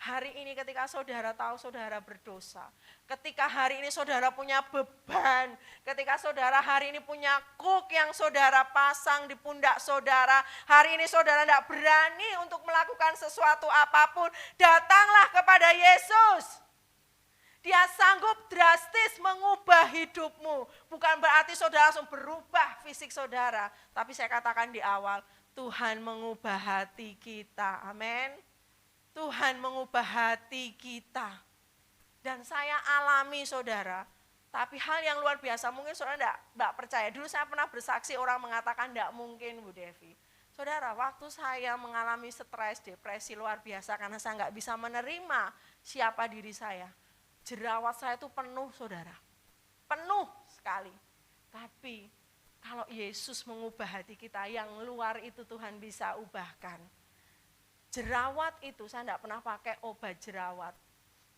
Hari ini ketika saudara tahu saudara berdosa, ketika hari ini saudara punya beban, ketika saudara hari ini punya kuk yang saudara pasang di pundak saudara, hari ini saudara tidak berani untuk melakukan sesuatu apapun, datanglah kepada Yesus. Dia sanggup drastis mengubah hidupmu. Bukan berarti saudara langsung berubah fisik saudara, tapi saya katakan di awal, Tuhan mengubah hati kita, amin. Tuhan mengubah hati kita. Dan saya alami saudara, Tapi hal yang luar biasa, mungkin saudara enggak percaya. Dulu saya pernah bersaksi, orang mengatakan enggak mungkin Bu Devi. Saudara, waktu saya mengalami stres, depresi luar biasa karena saya enggak bisa menerima siapa diri saya. Jerawat saya itu penuh saudara, penuh sekali. Tapi kalau Yesus mengubah hati kita, yang luar itu Tuhan bisa ubahkan. Jerawat itu saya enggak pernah pakai obat jerawat.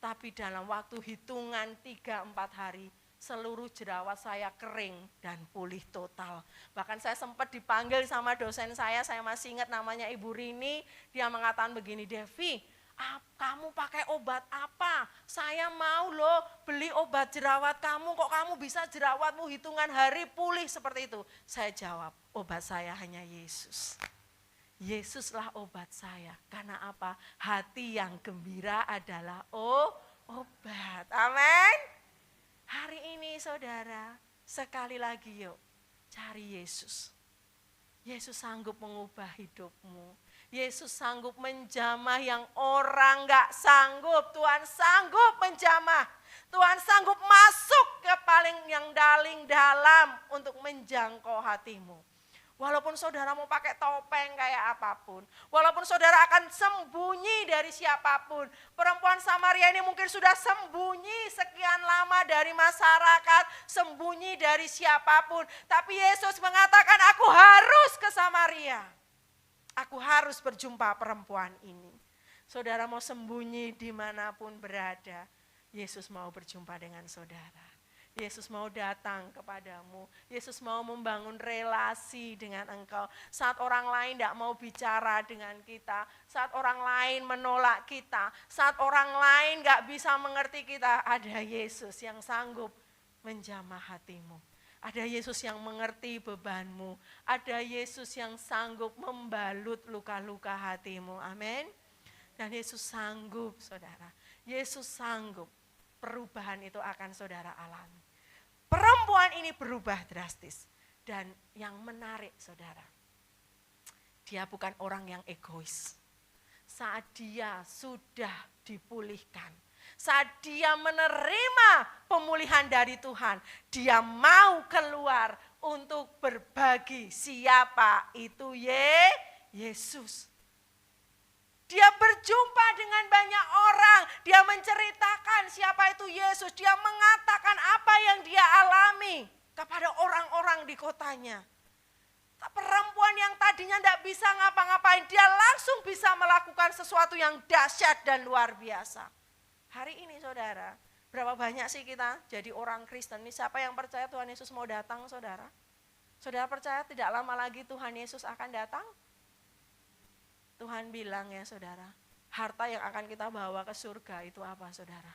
Tapi dalam waktu hitungan 3-4 hari, seluruh jerawat saya kering dan pulih total. Bahkan saya sempat dipanggil sama dosen saya masih ingat namanya Ibu Rini, dia mengatakan begini, Devi, kamu pakai obat apa? Saya mau loh beli obat jerawat kamu, kok kamu bisa jerawatmu hitungan hari pulih seperti itu? Saya jawab, obat saya hanya Yesus. Yesuslah obat saya. Karena apa? Hati yang gembira adalah obat. Amin. Hari ini saudara, sekali lagi yuk cari Yesus. Yesus sanggup mengubah hidupmu. Yesus sanggup menjamah yang orang gak sanggup. Tuhan sanggup menjamah. Tuhan sanggup masuk ke yang paling dalam untuk menjangkau hatimu. Walaupun saudara mau pakai topeng kayak apapun. Walaupun saudara akan sembunyi dari siapapun. Perempuan Samaria ini mungkin sudah sembunyi sekian lama dari masyarakat. Sembunyi dari siapapun. Tapi Yesus mengatakan, aku harus ke Samaria. Aku harus berjumpa perempuan ini. Saudara mau sembunyi dimanapun berada. Yesus mau berjumpa dengan saudara. Yesus mau datang kepadamu. Yesus mau membangun relasi dengan engkau. Saat orang lain tidak mau bicara dengan kita. Saat orang lain menolak kita. Saat orang lain gak bisa mengerti kita. Ada Yesus yang sanggup menjamah hatimu. Ada Yesus yang mengerti bebanmu. Ada Yesus yang sanggup membalut luka-luka hatimu. Amin. Dan Yesus sanggup saudara. Yesus sanggup. Perubahan itu akan saudara alami. Perempuan ini berubah drastis. Dan yang menarik saudara, dia bukan orang yang egois. Saat dia sudah dipulihkan, saat dia menerima pemulihan dari Tuhan, dia mau keluar untuk berbagi siapa itu Yesus. Dia berjumpa dengan banyak orang, dia menceritakan siapa itu Yesus, dia mengatakan apa yang dia alami kepada orang-orang di kotanya. Perempuan yang tadinya tidak bisa ngapa-ngapain, dia langsung bisa melakukan sesuatu yang dahsyat dan luar biasa. Hari ini saudara, berapa banyak sih kita jadi orang Kristen? Ini siapa yang percaya Tuhan Yesus mau datang saudara? Saudara percaya tidak lama lagi Tuhan Yesus akan datang? Tuhan bilang ya saudara, harta yang akan kita bawa ke surga itu apa saudara?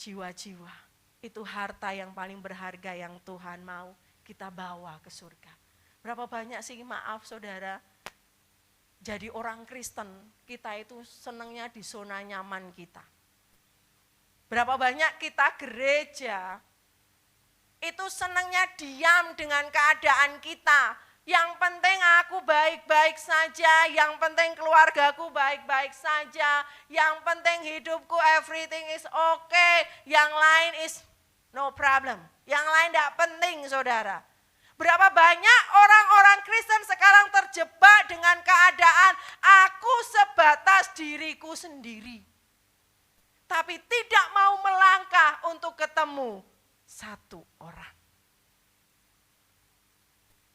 Jiwa-jiwa. Itu harta yang paling berharga yang Tuhan mau kita bawa ke surga. Berapa banyak sih maaf saudara, jadi orang Kristen kita itu senangnya di zona nyaman kita. Berapa banyak kita gereja itu senangnya diam dengan keadaan kita. Yang penting aku baik-baik saja, yang penting keluargaku baik-baik saja, yang penting hidupku everything is okay, yang lain is no problem. Yang lain tidak penting saudara. Berapa banyak orang-orang Kristen sekarang terjebak dengan keadaan aku sebatas diriku sendiri. Tapi tidak mau melangkah untuk ketemu satu orang.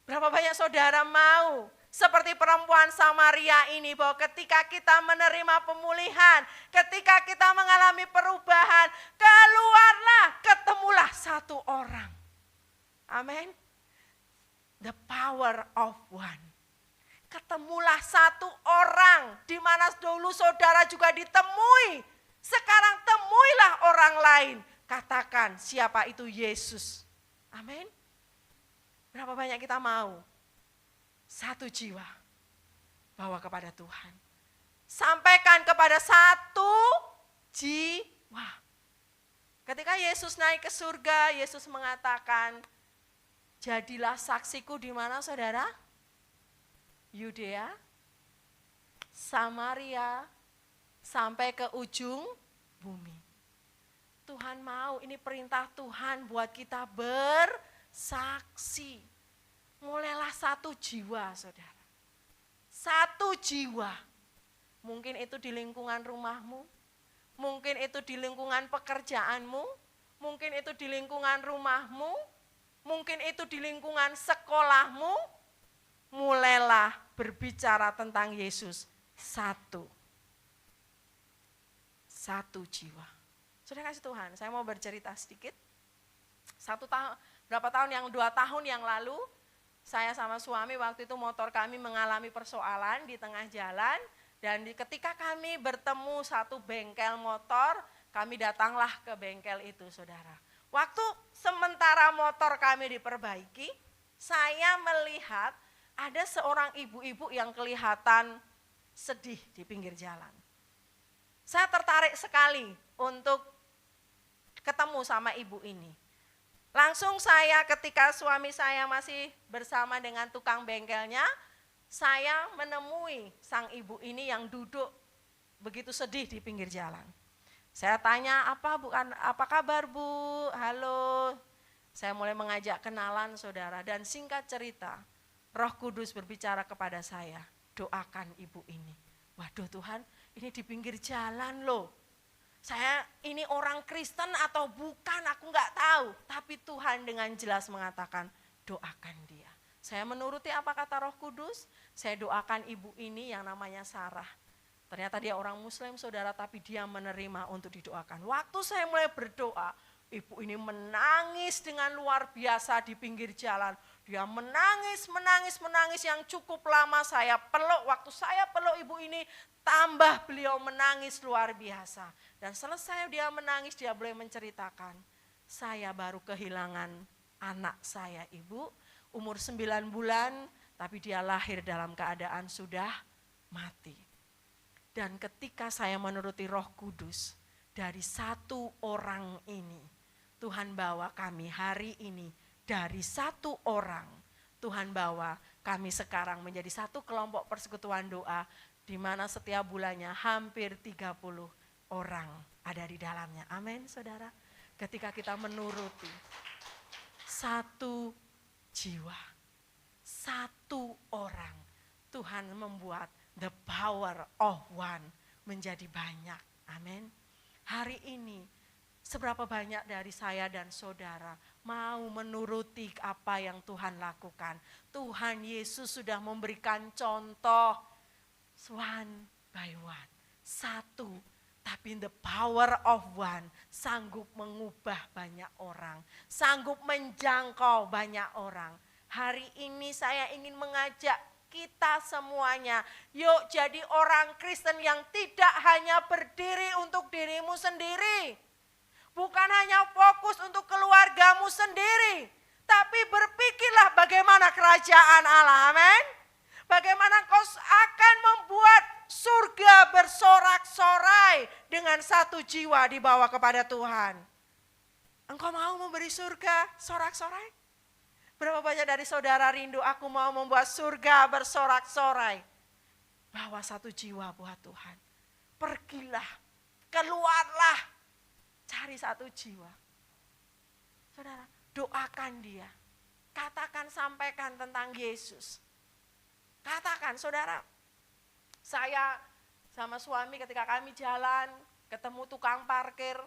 Berapa banyak saudara mau seperti perempuan Samaria ini, bahwa ketika kita menerima pemulihan, ketika kita mengalami perubahan, keluarlah, ketemulah satu orang. Amin. The power of one. Ketemulah satu orang, di mana dulu saudara juga ditemui. Sekarang temuilah orang lain. Katakan siapa itu Yesus. Amin. Berapa banyak kita mau satu jiwa bawa kepada Tuhan. Sampaikan kepada satu jiwa. Ketika Yesus naik ke surga, Yesus mengatakan, jadilah saksiku di mana saudara? Yudea, Samaria, sampai ke ujung bumi. Tuhan mau, ini perintah Tuhan buat kita bersaksi. Mulailah 1 jiwa, saudara. 1 jiwa. Mungkin itu di lingkungan rumahmu, mungkin itu di lingkungan pekerjaanmu, mungkin itu di lingkungan rumahmu, mungkin itu di lingkungan sekolahmu. Mulailah berbicara tentang Yesus. 1 jiwa. Sudah kasih Tuhan, saya mau bercerita sedikit. 2 tahun yang lalu, saya sama suami waktu itu motor kami mengalami persoalan di tengah jalan. Dan ketika kami bertemu satu bengkel motor, kami datanglah ke bengkel itu, saudara. Waktu sementara motor kami diperbaiki, saya melihat ada seorang ibu-ibu yang kelihatan sedih di pinggir jalan. Saya tertarik sekali untuk ketemu sama ibu ini. Langsung saya ketika suami saya masih bersama dengan tukang bengkelnya, saya menemui sang ibu ini yang duduk begitu sedih di pinggir jalan. Saya tanya, apa kabar Bu? Halo. Saya mulai mengajak kenalan, saudara, dan singkat cerita, Roh Kudus berbicara kepada saya, doakan ibu ini. Waduh Tuhan, ini di pinggir jalan loh. Saya ini orang Kristen atau bukan, aku nggak tahu. Tapi Tuhan dengan jelas mengatakan, doakan dia. Saya menuruti apa kata Roh Kudus, saya doakan ibu ini yang namanya Sarah. Ternyata dia orang Muslim, saudara, tapi dia menerima untuk didoakan. Waktu saya mulai berdoa, ibu ini menangis dengan luar biasa di pinggir jalan. Dia menangis yang cukup lama. Saya peluk, waktu saya peluk ibu ini, tambah beliau menangis luar biasa. Dan selesai dia menangis, dia boleh menceritakan, saya baru kehilangan anak saya, Ibu, umur 9 bulan, tapi dia lahir dalam keadaan sudah mati. Dan ketika saya menuruti Roh Kudus, dari 1 orang ini, Tuhan bawa kami hari ini, dari 1 orang, Tuhan bawa kami sekarang menjadi 1 kelompok persekutuan doa, di mana setiap bulannya hampir 30 orang ada di dalamnya. Amin, saudara. Ketika kita menuruti 1 jiwa, 1 orang, Tuhan membuat the power of one menjadi banyak. Amin. Hari ini, seberapa banyak dari saya dan saudara mau menuruti apa yang Tuhan lakukan. Tuhan Yesus sudah memberikan contoh, one by one, 1, tapi the power of one sanggup mengubah banyak orang, sanggup menjangkau banyak orang. Hari ini saya ingin mengajak kita semuanya, yuk jadi orang Kristen yang tidak hanya berdiri untuk dirimu sendiri, bukan hanya fokus untuk keluargamu sendiri, tapi berpikirlah bagaimana kerajaan Allah, amin. Bagaimana kau akan membuat surga bersorak-sorai dengan 1 jiwa dibawa kepada Tuhan. Engkau mau memberi surga sorak-sorai? Berapa banyak dari saudara rindu, aku mau membuat surga bersorak-sorai. Bawa 1 jiwa buat Tuhan. Pergilah, keluarlah, cari 1 jiwa. Saudara, doakan dia. Katakan, sampaikan tentang Yesus. Katakan, saudara, saya sama suami ketika kami jalan, ketemu tukang parkir,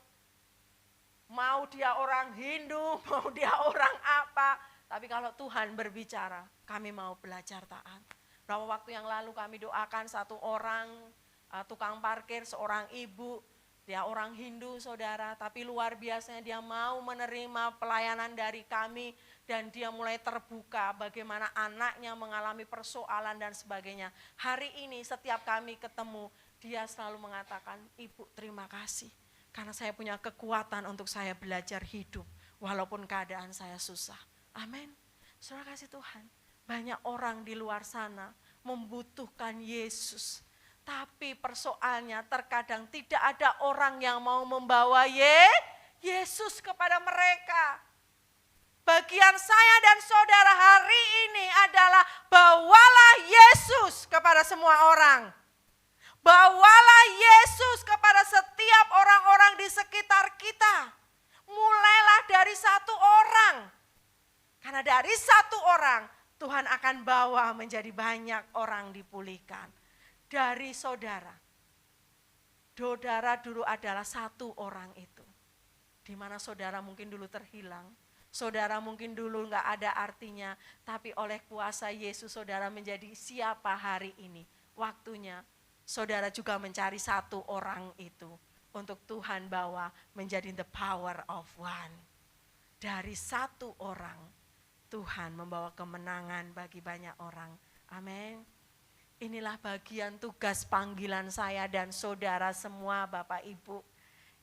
mau dia orang Hindu, mau dia orang apa, tapi kalau Tuhan berbicara, kami mau belajar taat. Berapa waktu yang lalu kami doakan 1 orang tukang parkir, seorang ibu, dia orang Hindu, saudara, tapi luar biasanya dia mau menerima pelayanan dari kami, dan dia mulai terbuka bagaimana anaknya mengalami persoalan dan sebagainya. Hari ini setiap kami ketemu, dia selalu mengatakan, Ibu terima kasih, karena saya punya kekuatan untuk saya belajar hidup, walaupun keadaan saya susah. Amin. Saudara kasih Tuhan, banyak orang di luar sana membutuhkan Yesus. Tapi persoalnya terkadang tidak ada orang yang mau membawa Yesus kepada mereka. Bagian saya dan saudara hari ini adalah bawalah Yesus kepada semua orang. Bawalah Yesus kepada setiap orang-orang di sekitar kita. Mulailah dari satu orang. Karena dari satu orang Tuhan akan bawa menjadi banyak orang dipulihkan. Dari saudara. Saudara dulu adalah satu orang itu. Di mana saudara mungkin dulu terhilang. Saudara mungkin dulu nggak ada artinya. Tapi oleh kuasa Yesus saudara menjadi siapa hari ini. Waktunya saudara juga mencari satu orang itu. Untuk Tuhan bawa menjadi the power of one. Dari satu orang Tuhan membawa kemenangan bagi banyak orang. Amin. Inilah bagian tugas panggilan saya dan saudara semua Bapak Ibu.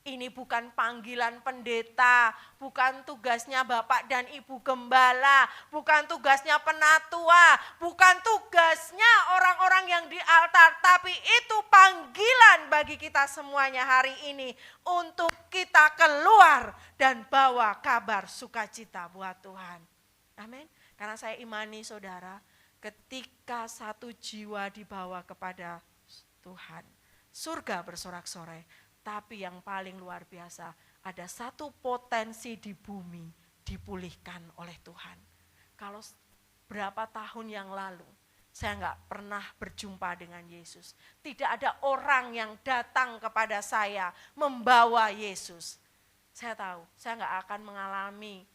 Ini bukan panggilan pendeta, bukan tugasnya Bapak dan Ibu Gembala, bukan tugasnya penatua, bukan tugasnya orang-orang yang di altar, tapi itu panggilan bagi kita semuanya hari ini untuk kita keluar dan bawa kabar sukacita buat Tuhan. Amin. Karena saya imani saudara, ketika satu jiwa dibawa kepada Tuhan, surga bersorak-sorai. Tapi yang paling luar biasa, ada satu potensi di bumi dipulihkan oleh Tuhan. Kalau berapa tahun yang lalu, saya nggak pernah berjumpa dengan Yesus. Tidak ada orang yang datang kepada saya membawa Yesus. Saya tahu, saya nggak akan mengalami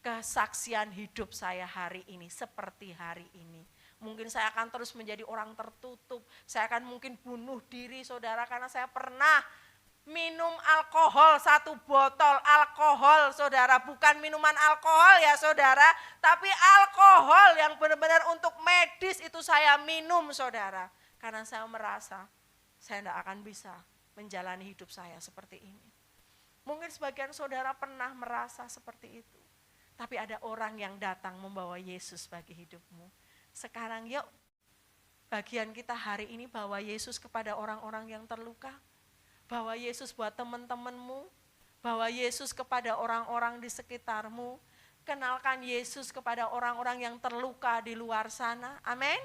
kesaksian hidup saya hari ini seperti hari ini. Mungkin saya akan terus menjadi orang tertutup. Saya akan mungkin bunuh diri saudara karena saya pernah minum alkohol, 1 botol alkohol saudara. Bukan minuman alkohol ya saudara, tapi alkohol yang benar-benar untuk medis itu saya minum saudara. Karena saya merasa saya tidak akan bisa menjalani hidup saya seperti ini. Mungkin sebagian saudara pernah merasa seperti itu. Tapi ada orang yang datang membawa Yesus bagi hidupmu. Sekarang yuk bagian kita hari ini bawa Yesus kepada orang-orang yang terluka. Bawa Yesus buat teman-temanmu, bawa Yesus kepada orang-orang di sekitarmu, kenalkan Yesus kepada orang-orang yang terluka di luar sana, amin.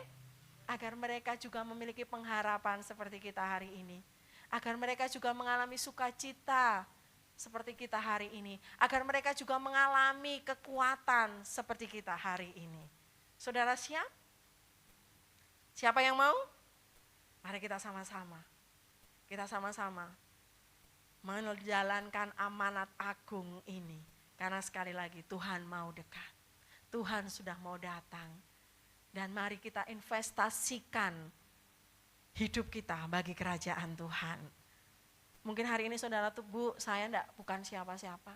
Agar mereka juga memiliki pengharapan seperti kita hari ini. Agar mereka juga mengalami sukacita seperti kita hari ini. Agar mereka juga mengalami kekuatan seperti kita hari ini. Saudara siap? Siapa yang mau? Mari kita sama-sama. Kita sama-sama menjalankan amanat agung ini. Karena sekali lagi Tuhan mau dekat. Tuhan sudah mau datang. Dan mari kita investasikan hidup kita bagi kerajaan Tuhan. Mungkin hari ini saudara tuh, Bu, saya bukan siapa-siapa.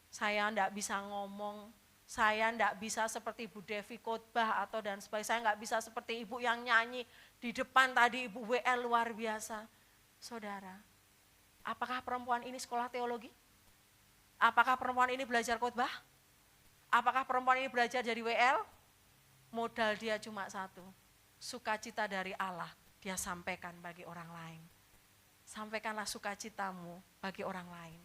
Saya enggak bisa ngomong. Saya enggak bisa seperti Ibu Devi khotbah atau dan sebagainya. Saya enggak bisa seperti Ibu yang nyanyi di depan tadi, Ibu WL luar biasa. Saudara, apakah perempuan ini sekolah teologi? Apakah perempuan ini belajar khotbah? Apakah perempuan ini belajar jadi WL? Modal dia cuma satu, sukacita dari Allah dia sampaikan bagi orang lain. Sampaikanlah sukacitamu bagi orang lain.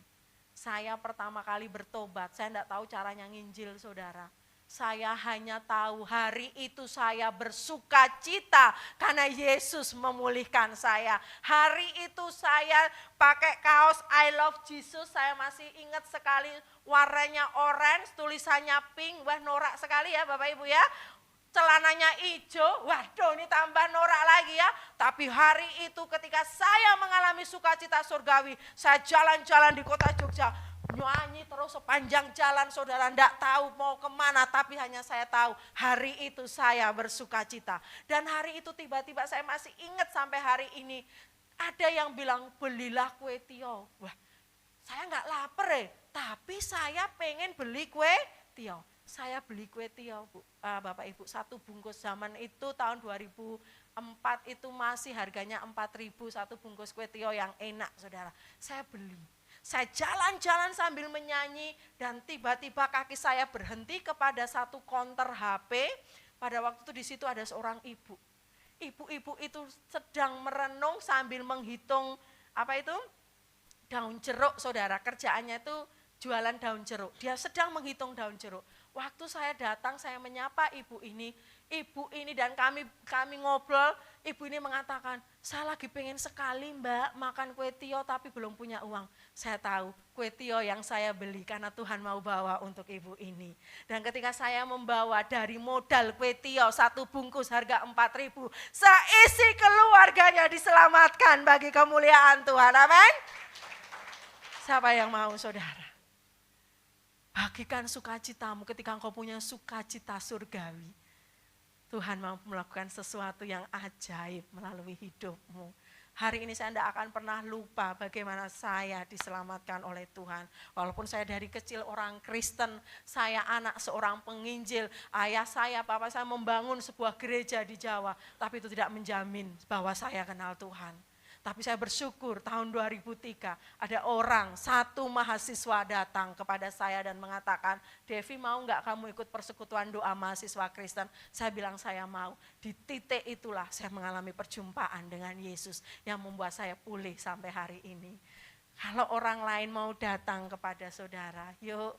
Saya pertama kali bertobat, saya tidak tahu caranya nginjil saudara. Saya hanya tahu hari itu saya bersukacita karena Yesus memulihkan saya. Hari itu saya pakai kaos I love Jesus, saya masih ingat sekali warnanya orange, tulisannya pink, wah norak sekali ya Bapak Ibu ya. Celananya hijau, waduh ini tambah norak lagi ya. Tapi hari itu ketika saya mengalami sukacita surgawi, saya jalan-jalan di kota Jogja. Nyanyi terus sepanjang jalan saudara, enggak tahu mau kemana, tapi hanya saya tahu hari itu saya bersukacita. Dan hari itu tiba-tiba saya masih ingat sampai hari ini, ada yang bilang belilah kue tio. Wah, saya enggak lapar tapi saya pengen beli kue tio. Saya beli kue tio Bu, Bapak Ibu, 1 bungkus zaman itu tahun 2004 itu masih harganya 4.000 1 bungkus kue tio yang enak saudara. Saya beli. Saya jalan-jalan sambil menyanyi dan tiba-tiba kaki saya berhenti kepada satu konter HP. Pada waktu itu di situ ada seorang ibu. Ibu-ibu itu sedang merenung sambil menghitung apa itu? Daun jeruk saudara. Kerjaannya itu jualan daun jeruk. Dia sedang menghitung daun jeruk. Waktu saya datang, saya menyapa ibu ini dan kami ngobrol, ibu ini mengatakan, saya lagi pengen sekali Mbak makan kue tio tapi belum punya uang. Saya tahu kue tio yang saya beli karena Tuhan mau bawa untuk ibu ini. Dan ketika saya membawa dari modal kue tio 1 bungkus harga 4.000, seisi keluarganya diselamatkan bagi kemuliaan Tuhan. Amin. Siapa yang mau saudara? Bagikan sukacitamu ketika engkau punya sukacita surgawi. Tuhan mampu melakukan sesuatu yang ajaib melalui hidupmu. Hari ini saya tidak akan pernah lupa bagaimana saya diselamatkan oleh Tuhan. Walaupun saya dari kecil orang Kristen, saya anak seorang penginjil. Ayah saya, papa saya membangun sebuah gereja di Jawa. Tapi itu tidak menjamin bahwa saya kenal Tuhan. Tapi saya bersyukur tahun 2003 ada satu mahasiswa datang kepada saya dan mengatakan, Devi mau nggak kamu ikut persekutuan doa mahasiswa Kristen? Saya bilang saya mau. Di titik itulah saya mengalami perjumpaan dengan Yesus yang membuat saya pulih sampai hari ini. Kalau orang lain mau datang kepada saudara, yuk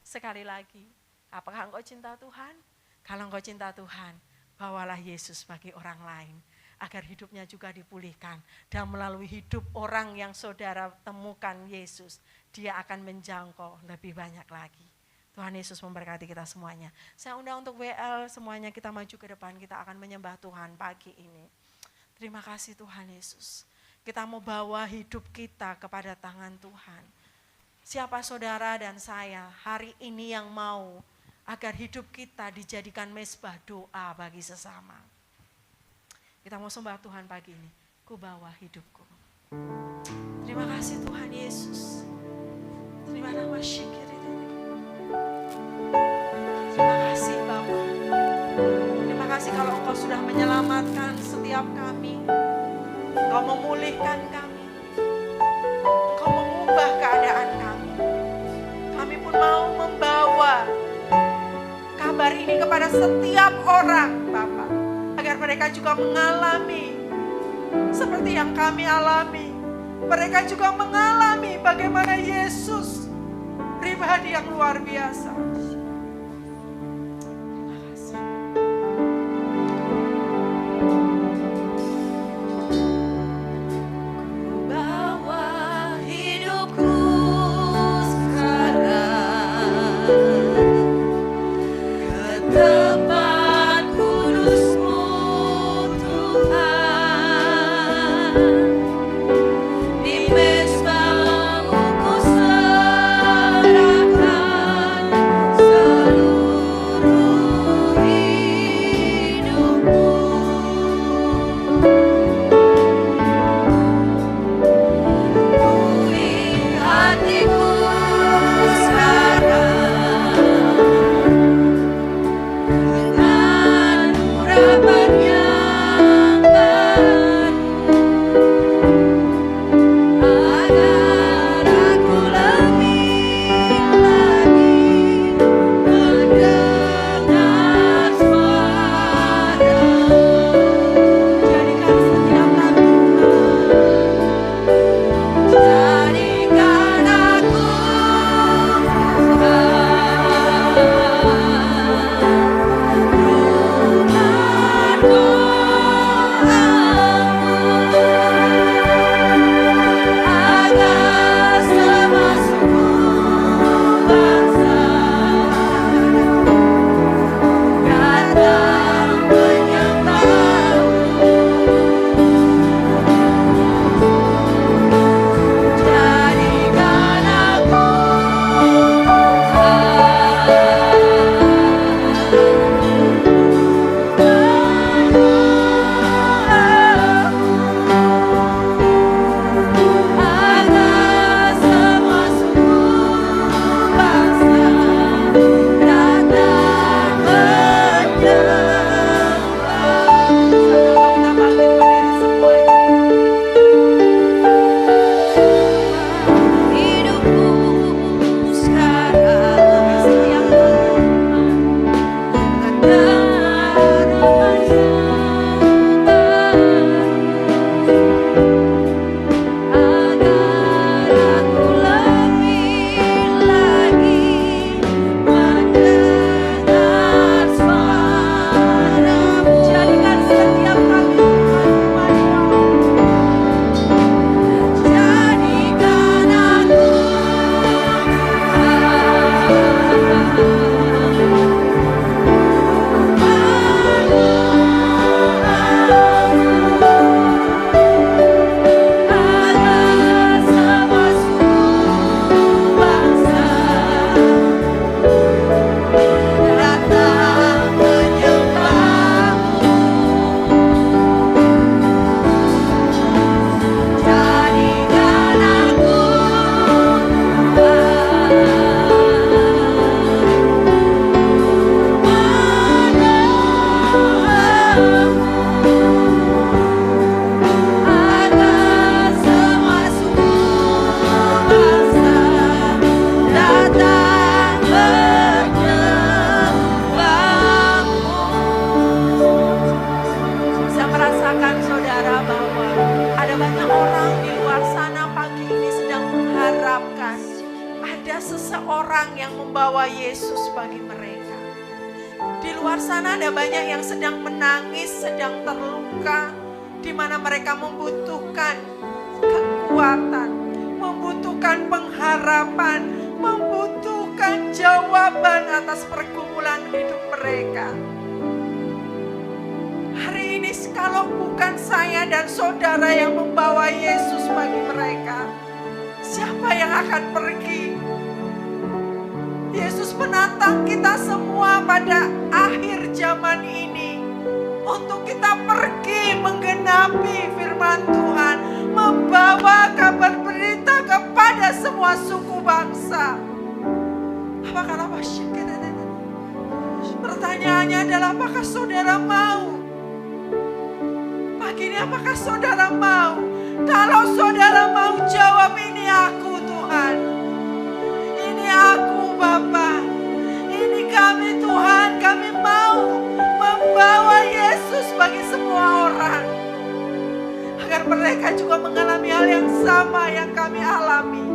sekali lagi, apakah engkau cinta Tuhan? Kalau engkau cinta Tuhan, bawalah Yesus bagi orang lain. Agar hidupnya juga dipulihkan. Dan melalui hidup orang yang saudara temukan Yesus, dia akan menjangkau lebih banyak lagi. Tuhan Yesus memberkati kita semuanya. Saya undang untuk WL, semuanya kita maju ke depan, kita akan menyembah Tuhan pagi ini. Terima kasih Tuhan Yesus. Kita mau bawa hidup kita kepada tangan Tuhan. Siapa saudara dan saya hari ini yang mau agar hidup kita dijadikan mezbah doa bagi sesama. Kita mau sembah Tuhan pagi ini. Ku bawa hidupku. Terima kasih Tuhan Yesus. Terima kasih Bapa. Terima kasih kalau Engkau sudah menyelamatkan setiap kami. Engkau memulihkan kami. Engkau mengubah keadaan kami. Kami pun mau membawa kabar ini kepada setiap orang Bapa. Agar mereka juga mengalami seperti yang kami alami. Mereka juga mengalami bagaimana Yesus pribadi yang luar biasa. Terima kasih. Bawa hidupku sekarang ke tempat kudus-Mu. seseorang yang membawa Yesus bagi mereka. Di luar sana ada banyak yang sedang menangis, sedang terluka, di mana mereka membutuhkan kekuatan, membutuhkan pengharapan, membutuhkan jawaban atas pergumulan hidup mereka. Hari ini kalau bukan saya dan saudara yang membawa Yesus bagi mereka, siapa yang akan pergi? Yesus menantang kita semua pada akhir zaman ini untuk kita pergi menggenapi firman Tuhan, membawa kabar berita kepada semua suku bangsa. Pertanyaannya adalah, apakah saudara mau? Pagi ini apakah saudara mau? Kalau saudara mau, jawab, ini aku Tuhan. Ini aku Bapa. Ini kami Tuhan. Kami mau membawa Yesus bagi semua orang. Agar mereka juga mengalami hal yang sama yang kami alami.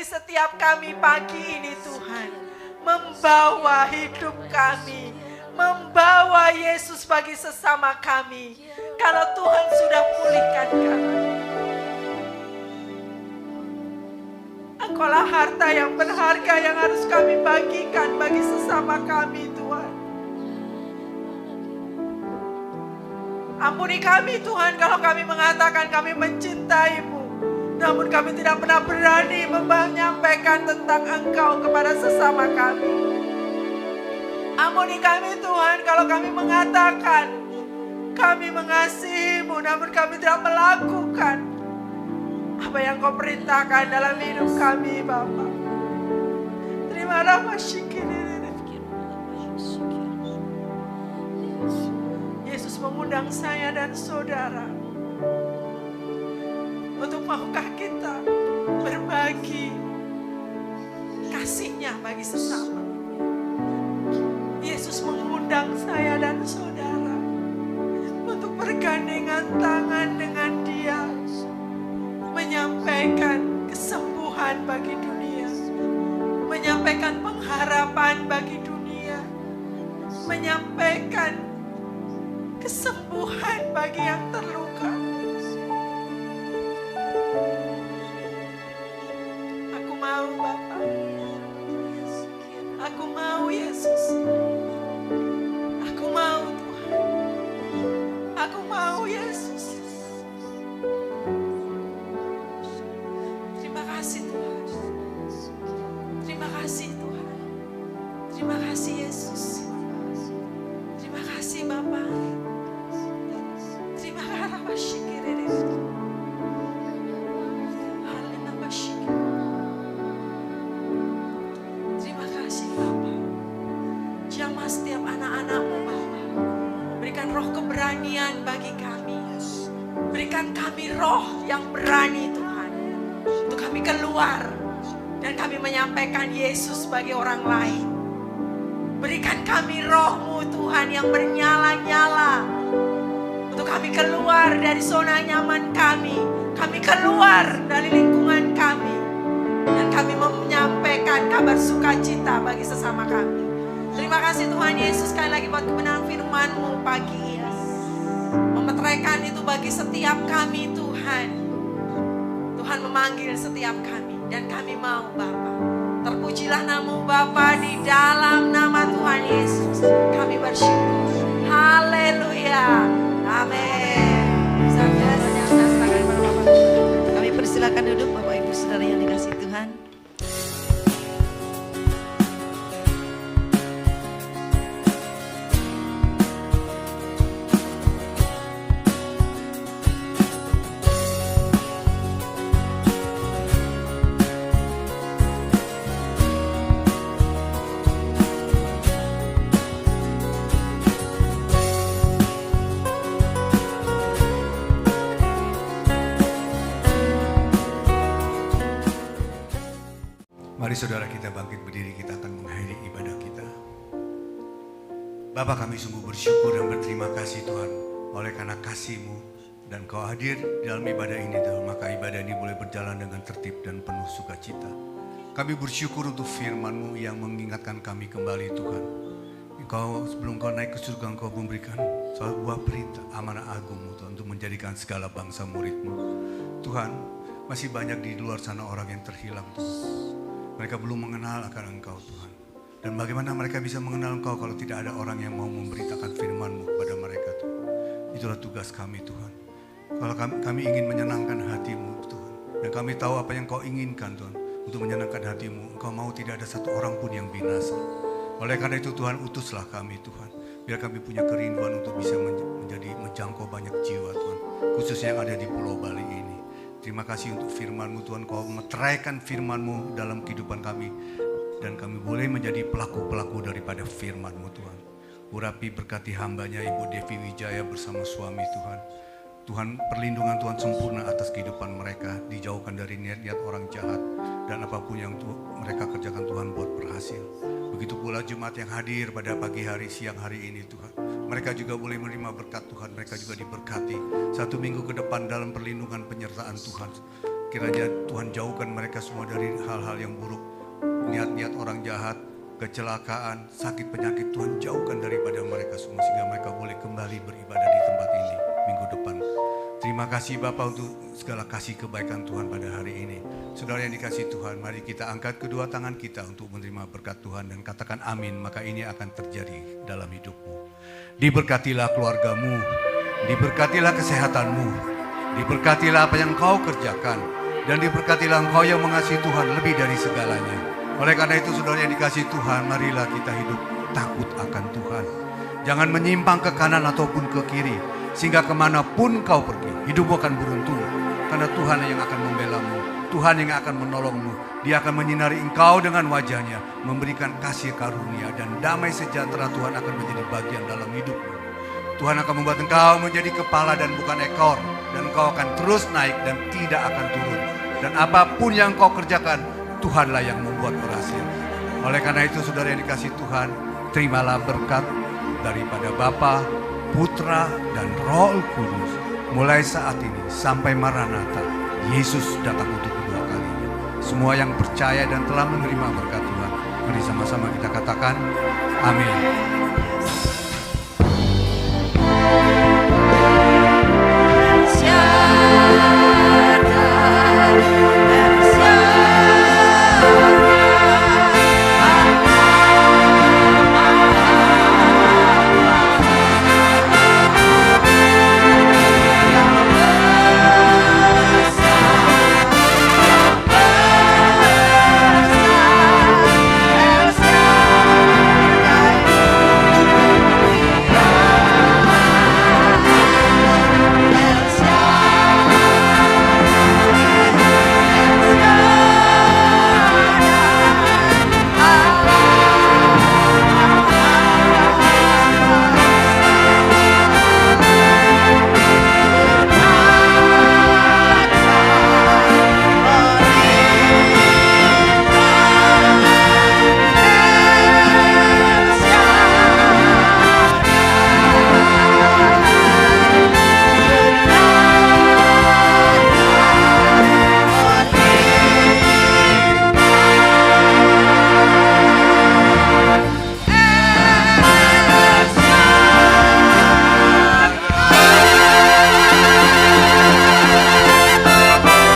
setiap kami pagi ini Tuhan, membawa hidup kami, membawa Yesus bagi sesama kami. Kalau Tuhan sudah pulihkan kami, Engkaulah harta yang berharga yang harus kami bagikan bagi sesama kami Tuhan. Ampuni kami Tuhan kalau kami mengatakan kami mencintai-Mu, namun kami tidak pernah berani menyampaikan tentang Engkau kepada sesama kami. Ampuni kami Tuhan kalau kami mengatakan kami mengasihi-Mu, namun kami tidak melakukan apa yang Kau perintahkan dalam hidup kami Bapa. Terimalah masyikir. Yesus mengundang saya dan saudara untuk maukah kita berbagi kasih-Nya bagi sesama. Yesus mengundang saya dan saudara untuk bergandengan tangan dengan Dia, menyampaikan kesembuhan bagi dunia, menyampaikan pengharapan bagi dunia, menyampaikan kesembuhan bagi yang terluka. Aku mau Bapa, aku mau Yesus, aku mau Tuhan, aku mau Yesus. Terima kasih Tuhan, terima kasih Tuhan, terima kasih Yesus, terima kasih Bapa. Terima kasih Bapa. Jamah setiap anak-anak-Mu Bapa. Berikan roh keberanian bagi kami. Berikan kami roh yang berani Tuhan. Untuk kami keluar dan kami menyampaikan Yesus bagi orang lain. Berikan kami roh-Mu Tuhan yang bernyala-nyala. Untuk kami keluar dari zona nyaman kami. Kami keluar dari lingkungan kami. Dan kami menyampaikan kabar sukacita bagi sesama kami. Terima kasih Tuhan Yesus sekali lagi buat kebenaran firman-Mu pagi ini. Memeteraikan itu bagi setiap kami Tuhan. Tuhan memanggil setiap kami. Dan kami mau Bapa. Terpujilah nama-Mu Bapa di dalam nama Tuhan Yesus. Kami bersyukur. Haleluya. Amin. Kami persilakan duduk Bapak Ibu Saudara yang dikasihi Tuhan. Mari saudara kita bangkit berdiri, kita akan mengakhiri ibadah kita. Bapa, kami sungguh bersyukur dan berterima kasih Tuhan oleh karena kasih-Mu dan Kau hadir dalam ibadah ini, dan maka ibadah ini boleh berjalan dengan tertib dan penuh sukacita. Kami bersyukur untuk firman-Mu yang mengingatkan kami kembali Tuhan. Engkau sebelum Kau naik ke surga, Engkau memberikan sebuah perintah amanah agung-Mu Tuhan untuk menjadikan segala bangsa murid-Mu. Tuhan, masih banyak di luar sana orang yang terhilang Tuhan. Mereka belum mengenal akan Engkau Tuhan. Dan bagaimana mereka bisa mengenal Engkau kalau tidak ada orang yang mau memberitakan firman-Mu kepada mereka Tuhan. Itulah tugas kami Tuhan. Kalau kami ingin menyenangkan hati-Mu Tuhan. Dan kami tahu apa yang Kau inginkan Tuhan. Untuk menyenangkan hati-Mu, Engkau mau tidak ada satu orang pun yang binasa. Oleh karena itu Tuhan, utuslah kami Tuhan. Biar kami punya kerinduan untuk bisa menjangkau banyak jiwa Tuhan. Khususnya yang ada di Pulau Bali ini. Terima kasih untuk firman-Mu Tuhan. Kau meteraikan firman-Mu dalam kehidupan kami. Dan kami boleh menjadi pelaku-pelaku daripada firman-Mu Tuhan. Urapi berkati hamba-Nya Ibu Devi Wijaya bersama suami Tuhan. Tuhan, perlindungan Tuhan sempurna atas kehidupan mereka. Dijauhkan dari niat-niat orang jahat. Dan apapun yang mereka kerjakan Tuhan buat berhasil. Begitu pula jemaat yang hadir pada pagi hari, siang hari ini Tuhan. Mereka juga boleh menerima berkat Tuhan. Mereka juga diberkati. 1 minggu ke depan dalam perlindungan penyertaan Tuhan. Kiranya Tuhan jauhkan mereka semua dari hal-hal yang buruk. Niat-niat orang jahat, kecelakaan, sakit penyakit Tuhan jauhkan daripada mereka semua. Sehingga mereka boleh kembali beribadah di tempat ini minggu depan. Terima kasih Bapa untuk segala kasih kebaikan Tuhan pada hari ini. Saudara yang dikasihi Tuhan, mari kita angkat kedua tangan kita untuk menerima berkat Tuhan. Dan katakan amin, maka ini akan terjadi dalam hidupmu. Diberkatilah keluargamu, diberkatilah kesehatanmu, diberkatilah apa yang kau kerjakan, dan diberkatilah engkau yang mengasihi Tuhan lebih dari segalanya. Oleh karena itu saudara yang dikasihi Tuhan, marilah kita hidup takut akan Tuhan. Jangan menyimpang ke kanan ataupun ke kiri, sehingga kemanapun kau pergi, hidupmu akan beruntung. Karena Tuhan yang akan membela-Mu, Tuhan yang akan menolong-Mu. Dia akan menyinari engkau dengan wajah-Nya, memberikan kasih karunia dan damai sejahtera Tuhan akan menjadi bagian dalam hidupmu. Tuhan akan membuat engkau menjadi kepala dan bukan ekor. Dan engkau akan terus naik dan tidak akan turun. Dan apapun yang engkau kerjakan, Tuhanlah yang membuat berhasil. Oleh karena itu saudara yang dikasihi Tuhan, terimalah berkat daripada Bapa, Putra, dan Roh Kudus. Mulai saat ini sampai Maranatha, Yesus datang untuk kedua kalinya. Semua yang percaya dan telah menerima berkat Tuhan, mari sama-sama kita katakan, amin.